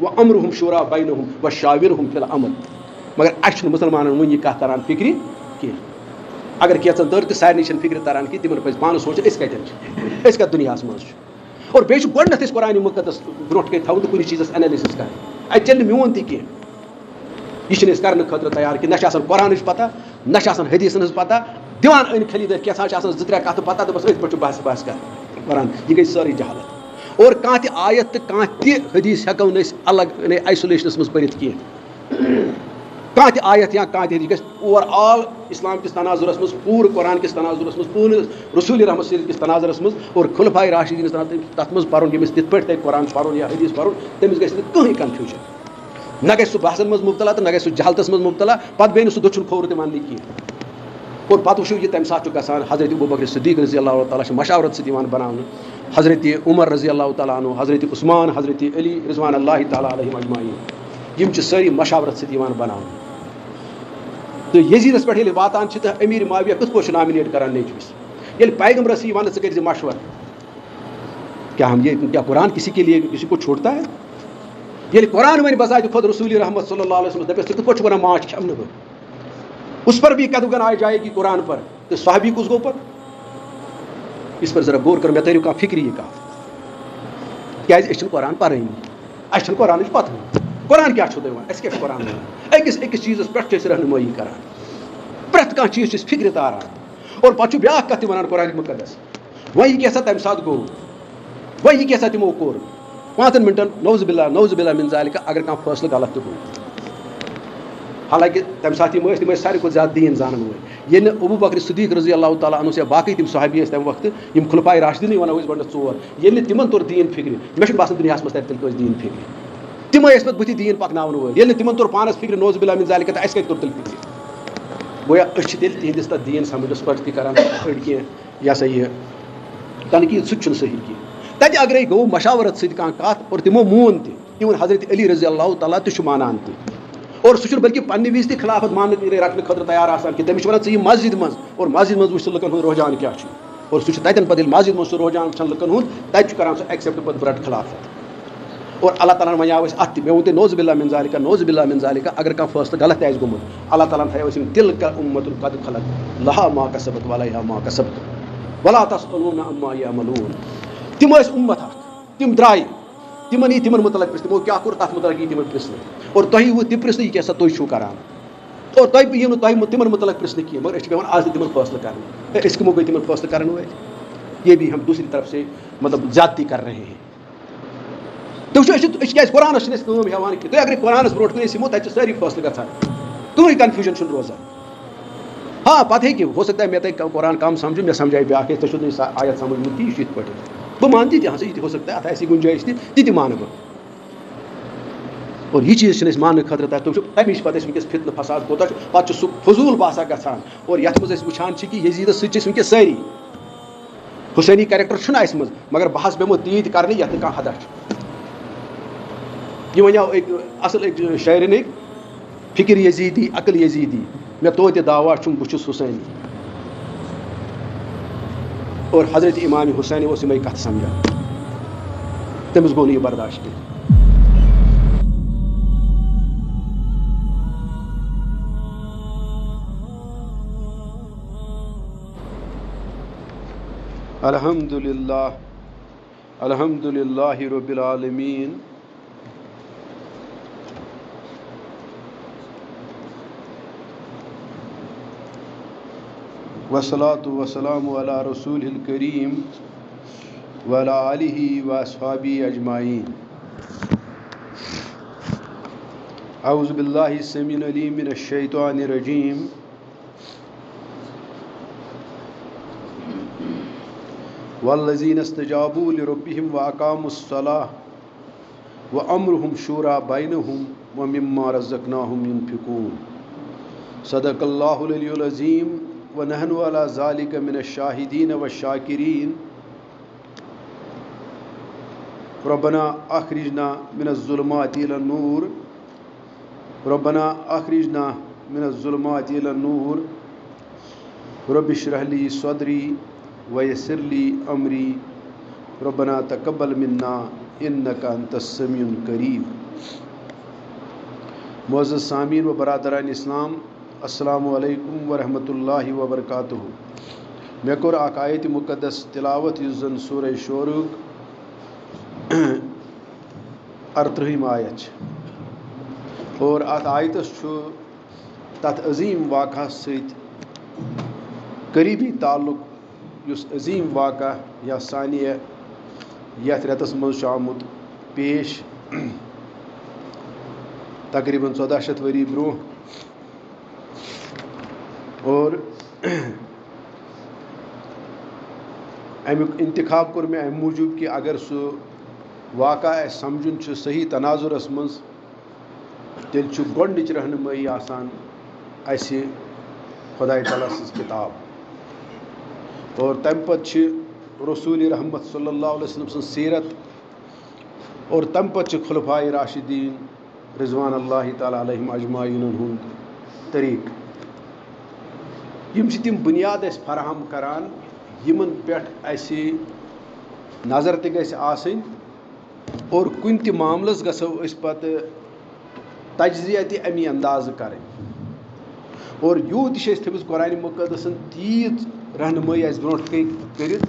وَأَمْرُهُمْ شُورَى بَيْنَهُمْ وَشَاوِرْهُمْ فِي الْأَمْرِ مگر اَسہِ چھُنہٕ مُسلمانن وٕنہِ یہِ کَتھ تران فِکرِ کینٛہہ اگر کینٛژن تٔر تہٕ سارنٕے چھنہٕ فِکرِ تران کینٛہہ تِمن پَزِ پانہٕ سونٛچُن أسۍ کَتٮ۪ن چھِ أسۍ کَتھ دُنیاہَس منٛز چھِ اور بیٚیہِ چھُ گۄڈنٮ۪تھ أسۍ قرآنِ مُقدس برونٛٹھ کَنۍ تھاوُن تہٕ کُنہِ چیٖزَس اٮ۪نَلِسِس کَرٕنۍ اَتہِ چَلہِ نہٕ میون تہِ کینٛہہ یہِ چھِنہٕ أسۍ کَرنہٕ خٲطرٕ تیار کینٛہہ نہ چھِ آسان قرآنٕچ پَتہ نہ چھِ آسان حدیٖثَن ہٕنٛز پَتہ دِوان أنۍ کھٔلی دٔرۍ کینٛژھا چھِ آسان 2-3 کَتھٕ پَتہ دَپَس أتھۍ پٮ۪ٹھ چھُ بحث کَران قرآن یہِ گٔے سٲرٕے جہالت اور کانٛہہ تہِ آیت تہٕ کانٛہہ تہِ حدیٖث ہٮ۪کو نہٕ أسۍ الگ یعنی آیسولیشنَس منٛز پٔرِتھ کینٛہہ کانٛہہ تہِ آیت یا کانٛہہ تہِ حدیٖث گژھِ اوٚوَر آل اِسلام کِس تناظُرَس منٛز پوٗرٕ قرآن کِس تناظُرَس منٛز پوٗرٕ رسوٗلِ رحمت صلی کِس تناظُرَس منٛز اور خُلفاے راشدیٖنَس تَتھ منٛز پَرُن ییٚمِس تِتھ پٲٹھۍ تَگہِ قرآن پَرُن یا حدیٖث پَرُن تٔمِس گژھِ نہٕ کٕہٕنۍ کَنفیوٗجن نہ گژھِ سُہ بحثن منٛز مُبتلا تہٕ نہ گژھِ سُہ جہالتَس منٛز مُبتلا پَتہٕ بیٚیہِ نہٕ سُہ دٔچھُن کھوٚوُر تہِ وَننہِ کینٛہہ اور پَتہٕ وٕچھو یہِ تَمہِ ساتہٕ چھُ گژھان حضرت ابوٗبکر صدیٖق رضی اللہ تعالیٰ چھِ مشاورت سۭتۍ یِوان بَناونہٕ حضرت عمر رضی اللہ تعالیٰ عنہ حضرت عثمان حضرت علی رضوان اللہ تعالیٰ علیہم اجمعین یِم چھِ سٲری مشاورت سۭتۍ یِوان بَناونہٕ تہٕ یزیٖدَس پٮ۪ٹھ ییٚلہِ واتان چھِ تہٕ أمیٖر معاویہ کِتھ پٲٹھۍ چھُ نامِنیٹ کران نیچوِس ییٚلہِ پیغمبرس یی وَننہٕ ژٕ کٔرۍ زِ مشوَر کیا قرآن کسی کے لیے کسی کو چھوڑتا ہے ییٚلہِ قرآن وَنہِ بذاتِ خود رسول رحمت صلی اللہ علیہ وسلم دَپٮ۪س ژٕ کِتھ پٲٹھۍ چھُکھ وَنان ماچھ کھٮ۪مہٕ نہٕ بہٕ اس پر بھی قدغن آ جائے گی قرآن پر تہٕ صحابی کُس گوٚو پَتہٕ یِژھ پٲٹھۍ ذرا غور کَرُن مےٚ تٔرِو کانٛہہ فِکرِ یہِ کَتھ کیٛازِ أسۍ چھِنہٕ قرآن پَرٲنی اَسہِ چھِنہٕ قرآنٕچ پَتہٕ قرآن کیٛاہ چھُو تُہۍ وَنان اَسہِ کیٛاہ چھُ قرآن وَنان أکِس چیٖزَس پٮ۪ٹھ چھِ أسۍ رہنُمٲیی کَران پرٛٮ۪تھ کانٛہہ چیٖز چھِ أسۍ فِکرِ تاران اور پَتہٕ چھُ بیٛاکھ کَتھ تہِ وَنان قرآنِ مُقدس وۄنۍ یہِ کیٛاہ سا تَمہِ ساتہٕ گوٚو وۄنۍ یہِ کیٛاہ سا تِمو کوٚر 5 مِنٹَن نوز بِلّہ مِن ذالِکہ اگر کانٛہہ فٲصلہٕ غلط تہِ گوٚو حالانکہِ تَمہِ ساتہٕ تِم ٲسۍ ساروی کھۄتہٕ زیادٕ دیٖن زانَن وٲلۍ ییٚلہِ نہٕ ابوٗبکر صدیٖق رضی اللہ تعالیٰ عنہ یا باقٕے تِم صحابی ٲسۍ تَمہِ وقتہٕ یِم خُلفاے راشدیٖنٕے وَنو أسۍ گۄڈنٮ۪تھ 4 ییٚلہِ نہٕ تِمن توٚر دیٖن فِکرِ مےٚ چھُنہٕ باسان دُنیاہَس منٛز تَرِ تیٚلہِ کٲنٛسہِ دیٖن فِکرِ تِمے ٲسۍ پَتہٕ بٕتھِ دیٖن پَکناوَن وٲلۍ ییٚلہِ نہٕ تِمن توٚر پانَس فِکرِ نوز بِلّہ مِن ذالِکہ تہٕ اَسہِ کَتہِ توٚر تیٚلہِ فِکرِ گویا أسۍ چھِ تیٚلہِ تِہنٛدِس تَتھ دیٖن سَمجھنَس پٮ۪ٹھ تہِ کران أڑۍ کینٛہہ یہِ ہسا یہِ تنقیٖد سُہ تہِ چھُنہٕ صحیح کینٛہہ تَتہِ اگرے گوٚو مشاورت سۭتۍ کانٛہہ کَتھ اور تِمو مون تہِ اِوٕن حضرت علی رضی اللہ تعالیٰ تہِ چھُ مانان تہِ اور سُہ چھُنہٕ بلکہِ پنٛنہِ وِزِ تہِ خلافت ماننہٕ رَٹنہٕ خٲطرٕ تیار آسان کہِ تٔمِس چھِ وَنان ژٕ یہِ مسجد منٛز اور مسجد منٛز وٕچھ ژٕ لُکَن ہُنٛد رُحجان کیٛاہ چھُ اور سُہ چھُ تَتٮ۪ن پَتہٕ ییٚلہِ مسجد منٛز سُہ رُحجان وٕچھان لُکَن ہُنٛد تَتہِ چھُ کران سُہ ایٚکسیپٹ پَتہٕ بہٕ رَٹہٕ خلافت اور اللہ تعالیٰ ہَن وَنیٛاو اَسہِ اَتھ تہِ مےٚ ووٚن تۄہہِ نوز بِلّہ مِن ذالِکہ اگر کانٛہہ فٲصلہٕ غلط تہِ آسہِ گوٚمُت اللہ تعالیٰ ہَن تھایو اَسہِ یِم تِلکَ اُمَّتُن قد خلت لہا ما کسبت وعلیہا ما کسبتم ولا تسألون عما یعملون تِم ٲسۍ اُمت اکھ تِم درٛایہِ تِمن یی تِمن مُتعلق پرٛژھنہٕ تِمو کیٛاہ کوٚر تَتھ مُتعلق یی تِمن پرٛژھنہٕ اور تۄہہِ ییٖوٕ تہِ پرٛژھنہٕ یہِ کیٛاہ سا تُہۍ چھُو کران اور تۄہہِ یِیو نہٕ تۄہہِ تِمن مُتعلق پرٛژھنہٕ کینٛہہ مگر أسۍ چھِ پیٚوان آز تہِ تِمن فٲصلہٕ کرٕنۍ أسۍ کٕمو گٔے تِمن فٲصلہٕ کرن وٲلۍ یہ بھی ہم دوسری طرف سے مطلب زیادتی کر رہے ہیں تُہۍ وٕچھو أسۍ کیٛازِ قرآنَس چھِنہٕ أسۍ کٲم ہٮ۪وان کینٛہہ تُہۍ اگرے قرآنَس برونٛٹھ کُن أسۍ یِمو تَتہِ چھِ سٲری فٲصلہٕ گژھان کٕہٕنۍ کَنفیوٗجن چھُنہٕ روزان ہاں پَتہٕ ہیٚکہِ ہو سکتا ہے مےٚ تۄہہِ قرآن کَم سَمجھُن مےٚ سَمجھایہِ بیٛاکھ تۄہہِ چھُو نہٕ یہِ آیت سَمجھمُت کینٛہہ یہِ چھُ یِتھ پٲٹھۍ بہٕ مانہٕ تہِ ہسا یہِ تہِ ہو سکتا ہے اَتھ آسہِ گُنجٲیِش تہِ تہِ مانہٕ بہٕ اور یہِ چیٖز چھِنہٕ أسۍ ماننہٕ خٲطرٕ تَتہِ تُہۍ وٕچھو تَمِچ پَتہٕ أسۍ وٕنکیٚس فِتنہٕ فساد کوٗتاہ چھُ پَتہٕ چھُ سُہ فضوٗل باسان گژھان اور یَتھ منٛز أسۍ وٕچھان چھِ کہِ یزیٖدَس سۭتۍ چھِ أسۍ وٕنکیٚس سٲری حُسینی کیریکٹر چھُنہٕ اَسہِ منٛز مگر بہٕ حظ بیٚہمو تیٖتۍ کَرنہِ یَتھ نہٕ کانٛہہ حدا چھُ یہِ وَنیٛاو أکۍ اَصٕل أکۍ شٲعرن أکۍ فِکر یزیٖدی عقل یزیٖدی مےٚ توتہِ دعوا چھُم بہٕ چھُس حُسینی اور حضرت امام حُسینی اوس یِمے کَتھٕ سَمجھان تٔمِس گوٚو نہٕ یہِ برداشت کینٛہہ الحمد للہ رب العالمین والصلاۃ والسلام علی رسول الکریم وعلی آلہ واصحابہ اجمعین اعوذ باللہ السمیع العلیم من الشیطان الرجیم والذین استجابوا لربہم واقاموا الصلاۃ وامرهم شورى بینہم ومما رزقناہم ينفقون صدق اللہ العلی العظیم ونحن علی ذلک من الشاہدین والشاکرین ربنا اخرجنا من الظلمات الى النور ربنا اخرجنا من الظلمات الى النور رب اشرح لي صدری ویسر لی امری ربنا تقبل منا انک انت السمیع القریب معزز سامعین و برادران اسلام، السلام علیکم ورحمۃ اللہ وبرکاتہ. مے کور اکھ آیت مقدس تلاوت یُس زن سورہ شورُک 38 آیت چھ، اور اتھ آیتس چھُ تتھ عظیم واقعہ سۭتۍ قریبی تعلق، یُس عظیم واقعہ یا ثانیہ یتھ رٮ۪تس منٛز چھُ آمُت پیش تقریباً 1400 ؤری برونٛہہ. اور امیُک انتخاب کوٚر مےٚ امہِ موٗجوٗب کہِ اگر سُہ واقعہ اَسہِ سمجھُن چھُ صحیح تناظُرس منٛز، تیٚلہِ چھُ گۄڈنِچ رہنمٲیی آسان اَسہِ خۄداے تعالیٰ سٕنٛز کِتاب، اور تَمہِ پتہٕ چھِ رسوٗلِ رحمت صلی اللہ علیہ وسلم سٕنٛز سیرت، اور تَمہِ پتہٕ چھِ خُلفائے راشدیٖن رضوان اللہ تعالیٰ علیہم اجمعیٖنَن ہُنٛد طریٖقہٕ. یِم چھِ تِم بُنیاد اَسہِ فراہم کران یِمن پٮ۪ٹھ اَسہِ نظر تہِ گژھِ آسٕنۍ، اور کُنہِ تہِ معاملس گژھو أسۍ پتہٕ تجزیہ تہِ اَمی اندازٕ کرٕنۍ. اور یوٗت تہِ چھِ أسۍ تھٲومٕژ قرآنِ مُقدسن تیٖژ رہنمٲیی اَسہِ برونٛٹھ کَنۍ کٔرِتھ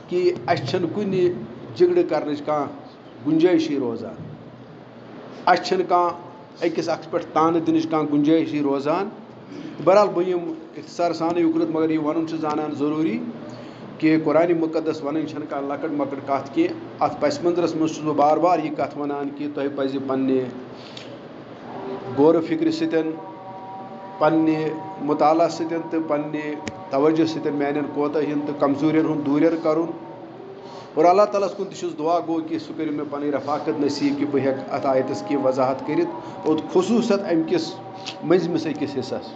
کہِ اَسہِ چھنہٕ کُنہِ جگڑٕ کرنٕچ کانٛہہ گُنجٲیشی روزان، اَسہِ چھنہٕ کانٛہہ أکِس اکھس پٮ۪ٹھ تانہٕ دِنٕچ کانٛہہ گُنجٲیشی روزان. بہرحال بہٕ یِم اختصار سانٕے اُکنتھ، مگر یہِ وَنُن چھُ زانان ضروٗری کہِ قرآنِ مُقدس وَنٕنۍ چھنہٕ کانٛہہ لۄکٕٹ مۄکٕٹ کَتھ کینٛہہ. اَتھ پس منظرس منٛز چھُس بہٕ بار بار یہِ کَتھ وَنان کہِ تۄہہِ پَزِ پننہِ غورٕ فِکرِ سۭتۍ، پننہِ مُطالعہ سۭتۍ تہٕ پننہِ توجہ سۭتۍ میانٮ۪ن کوتاہین تہٕ کمزوٗرین ہُنٛد دوٗریر کرُن. اور اللہ تعالیٰ ہس کُن تہِ چھُس دُعا گوٚو کہِ سُہ کٔرِو مےٚ پنٕنۍ رفاقت نصیٖب کہِ بہٕ ہٮ۪کہٕ اَتھ آیتس کینٛہہ وضاحت کٔرِتھ، اور خصوٗصت امہِ کِس مٔنٛزمِس أکِس حِصس.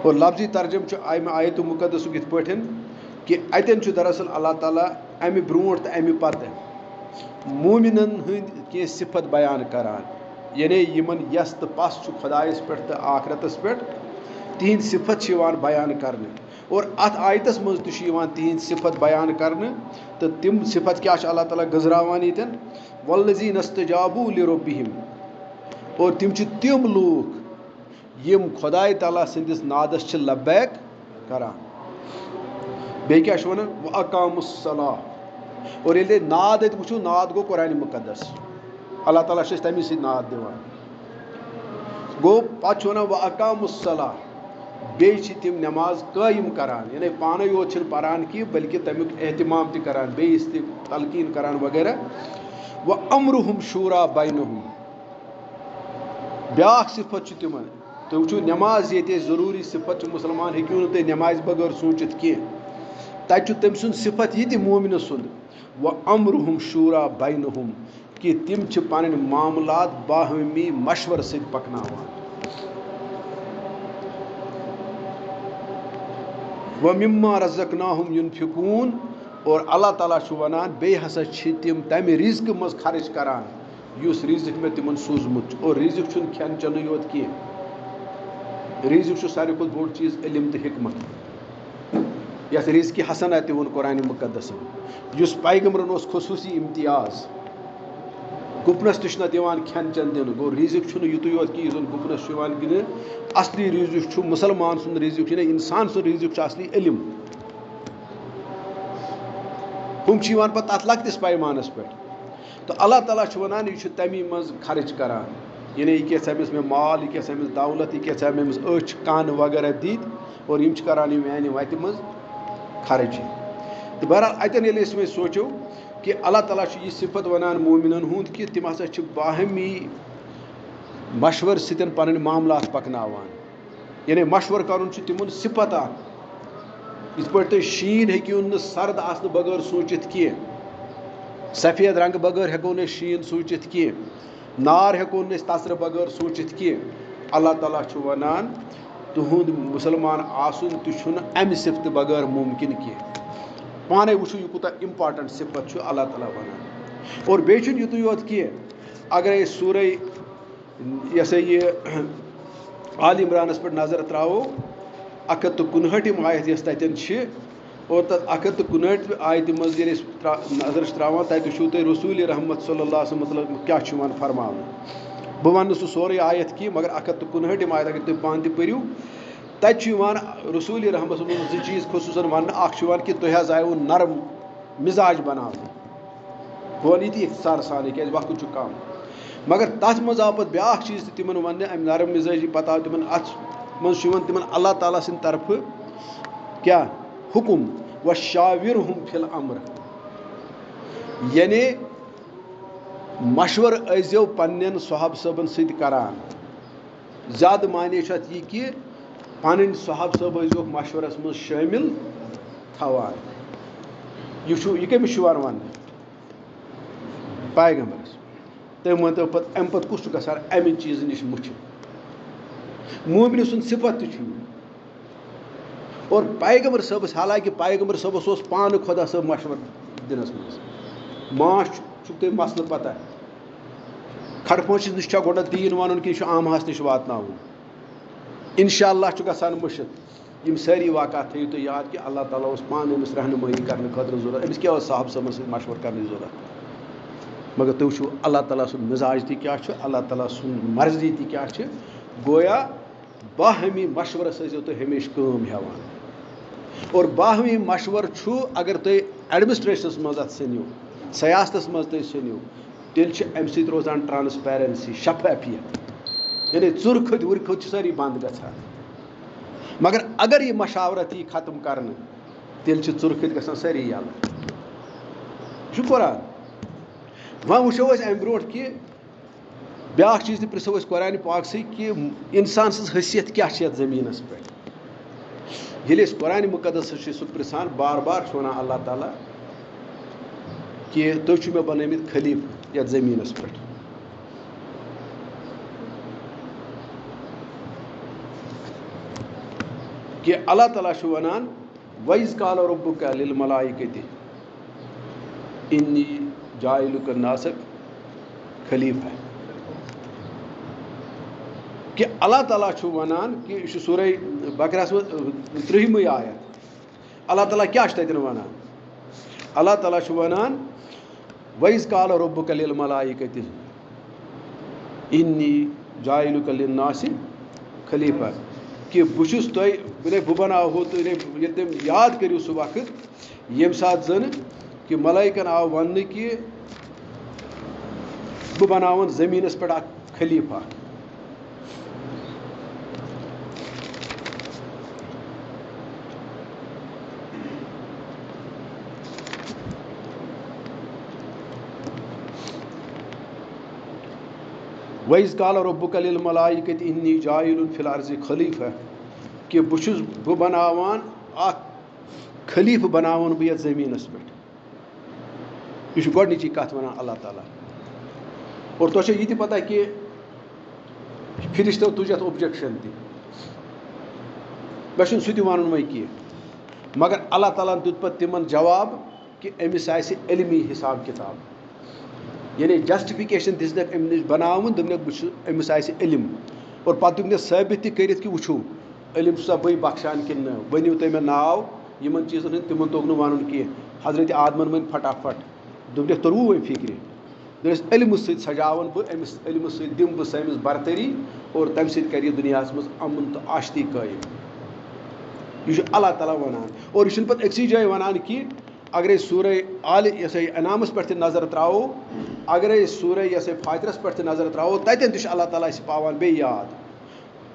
اور لفظی ترجم چھُ امہِ آیتُ مُقدسُک یِتھ پٲٹھۍ کہِ اتٮ۪ن چھُ دراصل اللہ تعالیٰ امہِ برونٛٹھ تہٕ امہِ پتہٕ موٗمِنن ہٕنٛدۍ کینٛہہ صِفت بیان کران، یعنی یِمن یس تہٕ پس چھُ خۄدایس پٮ۪ٹھ تہٕ آخرتس پٮ۪ٹھ، تِہنٛدۍ صِفت چھِ یِوان بیان کرنہٕ. اور اتھ آیتس منٛز تہِ چھُ یِوان تِہنٛدۍ صِفت بیان کرنہٕ، تہٕ تِم صِفت کیٛاہ چھِ اللہ تعالیٰ گٔنٛزراوان ییٚتٮ۪ن؟ وَالَّذیٖنَ اسْتَجَابُوا لِرَبِّہِمْ، اور تِم چھِ تِم لوٗکھ یِم خۄداے تعالیٰ سٕنٛدِس نادس چھِ لبیک کران. بیٚیہِ کیٛاہ چھُ وَنان؟ وَأَقامُوا الصَّلَاةَ، اور ییٚلہِ ناد اَتہِ وٕچھو، ناد گوٚو قرآنِ مُقدس، اللہ تعالیٰ چھُ اَسہِ تَمی سۭتۍ ناد دِوان. گوٚو پتہٕ چھُ وَنان وَأَقامُوا الصَّلَاةَ، بیٚیہِ چھِ تِم نٮ۪ماز قٲیِم کران، یعنی پانے یوت چھِنہٕ پران کینٛہہ بلکہِ تمیُک احتمام تہِ کران، بیٚیِس تہِ تلقیٖن کران وغیرہ. وَأَمْرُهُمْ شوٗرا بَینَہُم، بیٛاکھ صِفت چھُ تِمن. تُہۍ وٕچھِو نٮ۪ماز ییٚتہِ ضروٗری صِفت چھُ، مُسلمان ہیٚکِو نہٕ تُہۍ نٮ۪مازِ بغٲر سوٗنٛچِتھ کینٛہہ. تَتہِ چھُ تٔمۍ سُنٛد صِفت یہِ تہِ مومنہٕ سُنٛد، وَأَمْرُهُمْ شوٗرا بَینَہُم، کہِ تِم چھِ پنٕنۍ معاملات باہمی مشورٕ سۭتۍ پکناوان. وَمِمَّا رَزَقْنَاهُمْ يُنفِقُونَ، اور اللہ تعالیٰ چھُ وَنان بیٚیہِ ہسا چھِ تِم تَمہِ رِزقہٕ منٛز خرٕچ کران یُس رِزق مےٚ تِمن سوٗزمُت چھُ. اور رِزق چھُنہٕ کھٮ۪ن چٮ۪نٕے یوت کینٛہہ، رِزق چھُ ساروی کھۄتہٕ بوٚڑ چیٖز علم تہٕ حکمت، یتھ رِزقِ حسنہ تہِ ووٚن قرآنِ مُقدسن، یُس پیغمبرن اوس خصوٗصی امتیاز. گُپنس تہِ چھُنہٕ یِوان کھٮ۪ن چٮ۪ن دِنہٕ. گوٚو رِزق چھُنہٕ یِتُے یوت کہِ یُس زن گُپنس چھُ یِوان دِنہٕ، اصلی رِزق چھُ مُسلمان سُنٛد رِزق چھُ، یعنی انسان سُنٛد رِزق چھُ اصلی علم. ہُم چھِ یِوان پتہٕ تتھ لۄکٹِس پیمانس پٮ۪ٹھ، تہٕ اللہ تعالیٰ چھُ ونان یہِ چھُ تمی منٛز خرٕچ کران، یعنی یہِ کیٛاہ أمِس مےٚ مال، یہِ کیٛاہ أمِس دولت، یہِ کیٛاہ أمِس أچھ کن وغیرہ دِتۍ، اور یِم چھِ کران یہِ میانہِ وتہِ منٛز خرٕچ. تہٕ بہرحال اتٮ۪ن ییٚلہِ أسۍ وۄنۍ سونٛچو کہِ اللہ تعالیٰ چھُ یہِ صِفت ونان مومنن ہُنٛد کہِ تِم ہسا چھِ باہمی مشورٕ سۭتۍ پنٕنۍ معاملات پکناوان. یعنی مشورٕ کرُن چھُ تِمن صِفت اکھ. یِتھ پٲٹھۍ تُہۍ شیٖن ہیٚکِو نہٕ سرد آسنہٕ بغٲر سوٗنٛچِتھ کینٛہہ، سفید رنٛگہٕ بغٲر ہٮ۪کو نہٕ أسۍ شیٖن سوٗنٛچِتھ کینٛہہ، نار ہٮ۪کو نہٕ أسۍ تژرٕ بغٲر سوٗنٛچِتھ کینٛہہ. اللہ تعالیٰ چھُ ونان تُہُنٛد مُسلمان آسُن تہِ چھُنہٕ امہِ صِفتہٕ بغٲر مُمکِن کینٛہہ. پانے وٕچھِو یہِ کوٗتاہ امپاٹنٹ صِفت چھُ اللہ تعالیٰ ونان. اور بیٚیہِ چھُنہٕ یِتُے یوت کینٛہہ، اگرے أسۍ سورہ یہِ ہسا یہِ آلہِ عمرانس پٮ۪ٹھ نظر تراوو، 159 آیت یۄس تتٮ۪ن چھِ، اور تر 159 آیت مز نظر تراوان تتہ چھو تہ رسول رحمت صلی اللہ علیہ وسلم مطلب کیا فرمان بہ ون سہ سورے آیت کی مگر 159 آیت اگر تھی پان تہ پریو تتہ رسول رحمت صلی اللہ علیہ وسلم چیز خصوصاً ون اخ کہ تہ حظ آیو نرم مزاج بناو بہ ون یہ اختصار سان کی وقت کم مگر تر مز آو پتہ بیاکھ چیز تہ تمن ون ام نرم مزاجی پتہ آو تمن ات مز تمن اللہ تعالیٰ سند طرف کیا حکم وشاورہم فی الامر یعنی مشور ازیو پنن صحاب صٲبن سۭتۍ کران زیادہ معنی چھت یہ کہ پنن صحاب صٲب ازیو مشورس مز شامل تھوان یہ کمس ون پیغمبرس تم ونتو پتہ ام پتہ کس گژھان امن چیز نش مچھ مومن سن صفت تہ اور پیغمبر صٲبس حالانکہ پیغمبر صٲبس اوس پانہ خدا صٲب مشور دنس مز ماچھ چھُ تۄہہِ مسلہٕ پتہ کھڑ پٲنٛسس نش چھا گۄڈٕ دیٖن ونُن کہِ یہِ چھُ عامہس نش واتناوُن انشاء اللہ چھُ گژھان مٔشِد یم سٲری واقعات تھٲیِو تُہۍ یاد کہ اللہ تعالیٰ اوس پانہٕ أمِس رہنمٲیی کرنہٕ خٲطرٕ ضروٗرت أمِس کیٛاہ اوس صاحب صٲبن سۭتۍ مشور کرنٕچ ضروٗرت مگر تُہۍ وٕچھِو اللہ تعالیٰ سُنٛد مزاج تہِ کیٛاہ چھُ اللہ تعالیٰ سُنٛد مرضی تہِ کیٛاہ چھِ گویا باہمی مشورس ٲسِو تُہۍ ہمیشہِ کٲم ہٮ۪وان اور باہمی مشور چھُ اگر تُہۍ ایڈمنسٹریشنس منٛز اتھ ژھٕنِو سیاستس منٛز تُہۍ ژھٕنِو تیٚلہِ چھِ امہِ سۭتۍ روزان ٹرانسپیرنسی شفافیت یعنی ژُر کھٔتۍ وُرِ کھٔتۍ چھِ سٲری بنٛد گژھان مگر اگر یہ مشاورت یی ختم کرنہٕ تیٚلہِ چھِ ژُر کھٔتۍ گژھان سٲری یلہٕ یہِ چھُ قرآن وۄنۍ وٕچھو أسۍ امہِ برونٛٹھ کہ بیاکھ چیٖز تہِ پرژھو أسۍ قرآنہِ پاکسٕے کہ انسان سٕنٛز حیثیت کیٛاہ چھِ یتھ زٔمیٖنس پٮ۪ٹھ ییٚلہِ أسۍ قرآنہِ مُقدس چھِ سُہ پرژھان بار بار چھُ ونان اللہ تعالیٰ کہ تُہۍ چھِو مےٚ بنٲومٕتۍ خلیٖفہٕ یتھ زٔمیٖنس پٮ۪ٹھ کہ اللہ تعالیٰ چھُ ونان وَإِذْ قَالَ رَبُّكَ لِلْمَلَائِكَةِ إِنِّي جَاعِلُكَ النَّاسَ خلیٖفہ کہ اللہ تعالیٰ چھُ ونان کہ یہ چھُ سورہ بقرہس منٛز 30 آیت اللہ تعالیٰ کیٛاہ چھُ تتٮ۪ن ونان اللہ تعالیٰ چھُ ونان وَإِذْ قَالَ رَبُّكَ لِلْمَلَائِكَةِ إِنِّي جَاعِلُكَ لِلنَّاسِ خلیٖفہ کہ بہٕ چھُس تۄہہِ بہٕ بناوہو تُہۍ ییٚلہِ تِم یاد کٔرِو سُہ وقت ییٚمہِ ساتہٕ زن کہ ملٲیکن آو وننہٕ کہ بہٕ بناون زٔمیٖنس پٮ۪ٹھ اکھ خلیٖفہ وَإِذْ قَالَ رَبُّكَ لِلْمَلَائِكَةِ إِنِّي جَاعِلٌ فِي الْأَرْضِ خلیٖفہ کہ بہٕ بناوان اکھ خلیٖفہٕ بناون بہٕ یتھ زٔمیٖنس پٮ۪ٹھ یہ چھُ گۄڈنِچی کتھ ونان اللہ تعالیٰ اور تۄہہِ چھو یہِ تہِ پتہ کہ فرشتو تُج اتھ اوبجیکشن تہِ مےٚ چھُنہٕ سُہ تہِ ونُن وۄنۍ کینٛہہ مگر اللہ تعالیٰ ہن دیُت پتہٕ تِمن جواب کہ أمِس آسہِ علمی حساب کِتاب یعنی جسٹفکیشن دِژنکھ أمۍ نِش بناوُن دوٚپنکھ بہٕ چھُس أمِس آسہِ علم اور پتہٕ دوٚپنکھ ثٲبت تہِ کٔرِتھ کہ وٕچھو علم چھُسا بٕے بخشان کِنہٕ نہٕ ؤنِو تُہۍ مےٚ ناو یِمن چیٖزن ہٕنٛدۍ تِمن توٚگ نہٕ ونُن کینٛہہ حضرت آدمن ؤنۍ فٹافٹ دوٚپنکھ توٚروٕ وۄنۍ فکرِ دوٚپنس علمہٕ سۭتۍ سجاون بہٕ أمِس علمہٕ سۭتۍ دِمہٕ بہٕ سٲمِس برتری اور تمہِ سۭتۍ کرِ یہِ دُنیاہس منٛز امن تہٕ آشتی قٲیِم یہ چھُ اللہ تعالیٰ ونان اور یہ چھُنہٕ پتہٕ أکسٕے جایہِ ونان کہ اگرے سورہ انعامس پٮ۪ٹھ تہِ نظر تراوو اگرے سورہ فاترس پٮ۪ٹھ تہِ نظر تراوو تتٮ۪ن تہِ چھُ اللہ تعالیٰ اَسہِ پاوان بیٚیہِ یاد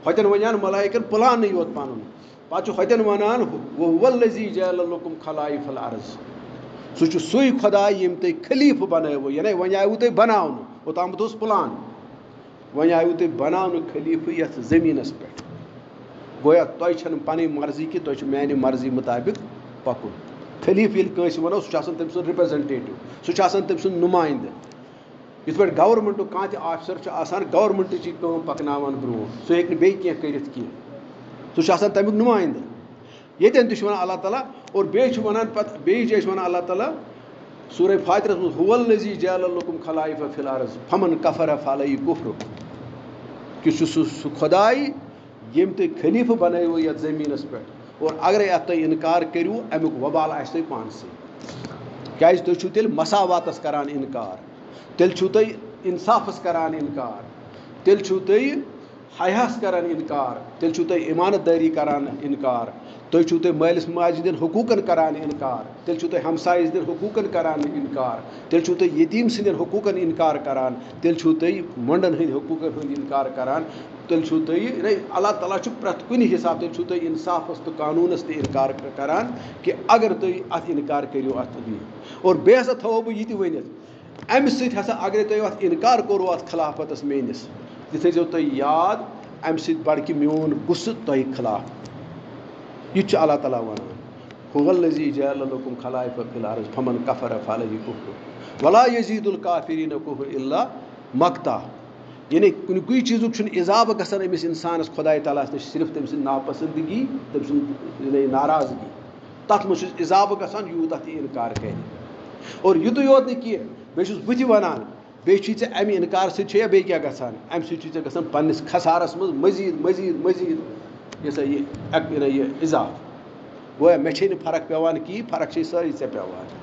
ہوتٮ۪ن ونان ملائکن پلانٕے یوت پنُن پتہٕ چھُ ہوتٮ۪ن ونان وَهُوَ الَّذِی جَعَلَ لَكُمْ خَلَائِفَ الْأَرْضِ سُہ چھُ سُے خۄدا ییٚمۍ تۄہہِ خلیٖفہٕ بنٲوٕ یعنی وۄنۍ آیوٕ تۄہہِ بناونہٕ اوٚتامَتھ اوس پلان وۄنۍ آیوٕ تۄہہِ بناونہٕ خلیٖفہٕ یتھ زٔمیٖنس پٮ۪ٹھ گویا تۄہہِ چھنہٕ پنٕنۍ مرضی کہِ تۄہہِ چھُ میانہِ مرضی مطابق پکُن خلیٖفہٕ ییٚلہِ کٲنٛسہِ ونو سُہ چھُ آسان تٔمۍ سُنٛد رِپرٛزنٹیٹِو سُہ چھُ آسان تٔمۍ سُنٛد نُمٲیندٕ یِتھ پٲٹھۍ گورمنٹُک کانٛہہ تہِ آفسر چھُ آسان گورمنٹٕچی کٲم پکناوان برونٛٹھ سُہ ہیٚکہِ نہٕ بیٚیہِ کینٛہہ کٔرِتھ کینٛہہ سُہ چھُ آسان تمیُک نُمٲیندٕ ییٚتٮ۪ن تہِ چھُ ونان اللہ تعالیٰ اور بیٚیہِ چھُ ونان پتہٕ بیٚیِس جایہِ چھُ ونان اللہ تعالیٰ سورہ فاترس منٛز هُوَ الَّذِی جَعَلَ لَكُمْ خَلَائِفَ فِی الْأَرْضِ فَمَن کَفَرَ فَعَلَیْهِ کُفْرُ کہ چھُ سُہ خۄداے ییٚمۍ تُہۍ خلیٖفہٕ بنٲوٕ یتھ زٔمیٖنس پٮ۪ٹھ اور اگرے اتھ تُہۍ اِنکار کٔرِو امیُک وبال آسہِ تۄہہِ پانسٕے کیازِ تُہۍ چھُو تیٚلہِ مساواتس کران اِنکار تیٚلہِ چھُو تُہۍ اِنصافس کران اِنکار تیٚلہِ چھُو تُہۍ حیاہس کران اِنکار تیٚلہِ چھُو تُہۍ ایمانت دٲری کران اِنکار تُہۍ چھُو تُہۍ مٲلِس ماجہِ ہٕنٛدٮ۪ن حقوٗقن کران اِنکار تیٚلہِ چھُو تُہۍ ہمسایہِ ہٕنٛدٮ۪ن حقوٗقن کران اِنکار تیٚلہِ چھُو تُہۍ یتیٖم سٕنٛدٮ۪ن حقوٗقن اِنکار کران تیٚلہِ چھُو تُہۍ مۄنڈن ہٕنٛدۍ حقوٗقن ہُنٛد اِنکار کران تیٚلہِ چھُو تُہۍ اللہ تعالیٰ چھُ پرٛٮ۪تھ کُنہِ حِسابہٕ تیٚلہِ چھُو تُہۍ اِنصافس تہٕ قانوٗنس تہِ اِنکار کران کہِ اگر تُہۍ اتھ اِنکار کٔرِو اتھ دِیِو اور بیٚیہِ ہسا تھاوو بہٕ یہِ تہِ ؤنِتھ امہِ سۭتۍ ہسا اگرے تۄہہِ اتھ اِنکار کوٚروٕ اتھ خلافتس میٲنِس یہِ تھٲیزیو تُہۍ یاد امہِ سۭتۍ بڑکہِ میون غُصہٕ تۄہہِ خلاف یہِ تہِ چھُ اللہ تعالیٰ ونان هو الذی جعل لکم خلائف فی الارض فمن کفر فعلیہ کفر ولا یزید الکافرین کفر الا مقتا یعنی کُنہِ چیٖزُک چھُنہٕ اضافہٕ گژھان أمِس اِنسانس خۄداے تعالیٰ ہس نِش صرف تٔمۍ سٕنٛز ناپسنٛدگی تٔمۍ سُنٛد ناراضگی تتھ منٛز چھُس اضافہٕ گژھان یوٗتاہ تہِ اِنکار کرِ اور یِتُے یوت نہٕ کینٛہہ بیٚیہِ چھُس بہٕ تہِ ونان بیٚیہِ چھُے ژےٚ امہِ اِنکار سۭتۍ چھُ یا بیٚیہِ کیاہ گژھان امہِ سۭتۍ چھُے ژےٚ گژھان پننِس خسارس منٛز مٔزیٖد مٔزیٖد مٔزیٖد یہِ سا یہِ اضافہٕ گویا مےٚ چھے نہٕ فرق پیٚوان کِہیٖنۍ فرق چھے سٲری ژےٚ پیٚوان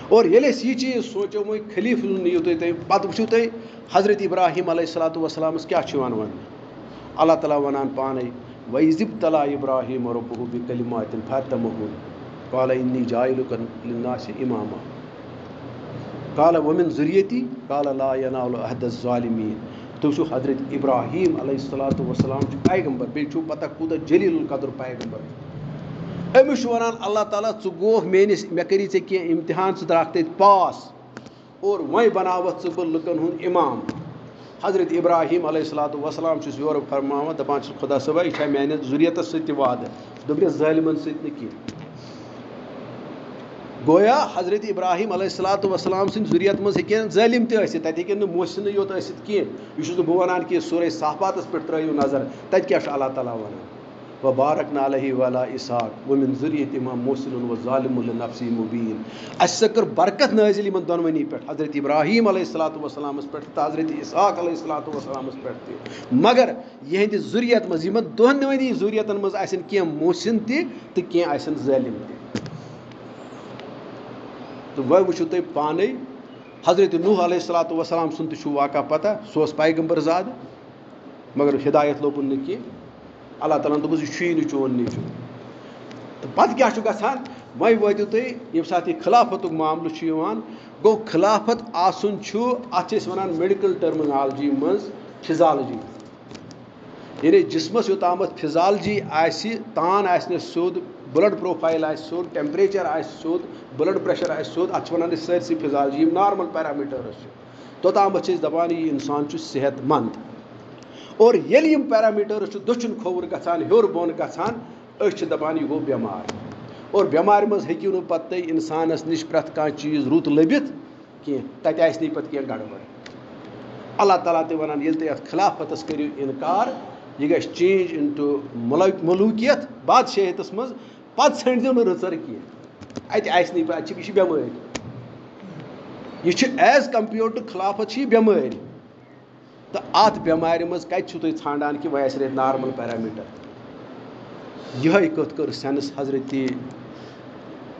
اور ییٚلہِ أسۍ یہِ چیٖز سونٛچو وۄنۍ خلیٖفہٕ نِیِو تُہۍ پتہٕ وٕچھِو تُہۍ حضرت ابراہیم علیہ الصلوٰتُ وسلامس کیاہ چھُ یِوان وننہٕ اللہ تعالیٰ ونان پانے وَإِذِ ابْتَلَىٰ إِبْرَاهِيمَ رَبُّهُ بِكَلِمَاتٍ فَأَتَمَّهُنَّ قَالَ إِنِّي جَاعِلُكَ لِلنَّاسِ إِمَامًا قَالَ وَمِن ذُرِّيَّتِي قَالَ لَا يَنَالُ عَهْدَ الظَّالِمِينَ تُہۍ وٕچھِو حضرت ابراہیم علیہ الصلوٰتُ وسلام چھُ پیغمبر بیٚیہِ چھُو پتہ کوٗتاہ جلیٖل القدر پیغمبر أمِس چھُ ونان اللہ تعالیٰ ژٕ گوکھ میٲنِس مےٚ کٔری ژےٚ کینٛہہ اِمتحان ژٕ درٛاکھ تَتہِ پاس اور وۄنۍ بناوتھ ژٕ بہٕ لُکن ہُنٛد اِمام حضرت ابراہیم علیہ الصلوٰتُ وسلام چھُس یورٕ فرماوان دپان چھُس خۄدا صٲبا یہِ چھا میانٮ۪ن ذُریتس سۭتۍ تہِ وعدٕ دوٚپنس ظٲلمن سۭتۍ نہٕ کینٛہہ گویا حضرت ابراہیم علیہ الصلوٰتُ وسلام سٕنٛدِ ذُریت منٛز ہیٚکن ظٲلم تہِ ٲسِتھ تتہِ ہیٚکن نہٕ محسنٕے یوت ٲسِتھ کینٛہہ یہِ چھُس نہٕ بہٕ ونان کہِ سورہ صافاتس پٮ۪ٹھ ترٲیِو نظر تتہِ کیاہ چھُ اللہ تعالیٰ ونان وَبَارَكْنَا عَلَيْهِ وَعَلَىٰ إِسْحَاقَ وَمِن ذُرِّيَّتِهِ مُحْسِنٌ وَظَالِمٌ لِنَفْسِهِ مُبِينٌ اَسہِ سا کٔر برکت نٲزِل یِمن دۄنوٕنی پٮ۪ٹھ حضرت ابراہیم علیہ الصلوٰتُ وسلامس پٮ۪ٹھ تہٕ حضرت اسحاق علیہ الصلوٰتُ وسلامس پٮ۪ٹھ تہِ مگر یِہنٛدِ ذُریت منٛز یِمن دۄنوٕنی ذُریتن منٛز آسن کینٛہہ محسن تہِ تہٕ کینٛہہ آسن ظٲلم تہِ تہٕ وۄنۍ وٕچھِو تُہۍ پانے حضرت نوح علیہ الصلوٰتُ وسلام سُنٛد تہِ چھُ واقعہ پتہ سُہ اوس پیغمبر زادٕ مگر ہدایت لوٚبُن نہٕ کینٛہہ اللہ تعالیٰ ہن دوٚپُس یہِ چھُیی نہٕ چون نیٚچوٗ تہٕ پتہٕ کیاہ چھُ گژھان وۄنۍ وٲتِو تُہۍ ییٚمہِ ساتہٕ یہِ خِلافتُک معاملہٕ چھُ یِوان گوٚو خِلافت آسُن چھُ اتھ چھِ أسۍ ونان میڈِکل ٹرمنالجی منٛز فِزالجی یعنی جسمس یوٚتامتھ فِزالجی آسہِ تان آسہِ نہٕ سیوٚد بلڈ پروفایل آسہِ سیوٚد ٹیمپریچر آسہِ سیوٚد بلڈ پریشر آسہِ سیوٚد اتھ چھِ ونان أسۍ سٲرسٕے فِزالجی یِم نارمل پیرامیٖٹٲرٕس چھِ توٚتامتھ چھِ أسۍ دپان یہِ انسان چھُ صحت مند اور ییٚلہِ یِم پیرامیٖٹٲرٕس چھِ دٔچھُن کھووُر گژھان ہیوٚر بۄن گژھان أسۍ چھِ دپان یہِ گوٚو بٮ۪مار اور بٮ۪مارِ منٛز ہیٚکِو نہٕ پتہٕ تُہۍ انسانس نِش پرٛٮ۪تھ کانٛہہ چیٖز رُت لٔبِتھ کینٛہہ تتہِ آسہِ نہٕ پتہٕ کینٛہہ گڑبڑ اللہ تعالیٰ تہِ ونان ییٚلہِ تُہۍ اتھ خِلافتس کٔرِو اِنکار یہِ گژھِ چینج اِنٹو ملوٗکیت بادشٲہیتس منٛز پتہٕ ژھٲنٛڈزیو نہٕ رٕژر کینٛہہ اتہِ آسہِ نہٕ اتہِ چھِ یہِ چھِ بٮ۪مٲرۍ یہِ چھِ ایز کمپیٲرڈ ٹُو خِلافت چھِ یہِ بٮ۪مٲرۍ تہٕ اتھ بٮ۪مارِ منٛز کتہِ چھِو تُہۍ ژھانڈان کہِ وۄنۍ آسہِ رٮ۪تۍ نارمل پیرامیٖٹر یِہے کتھ کٔر سینس حضرت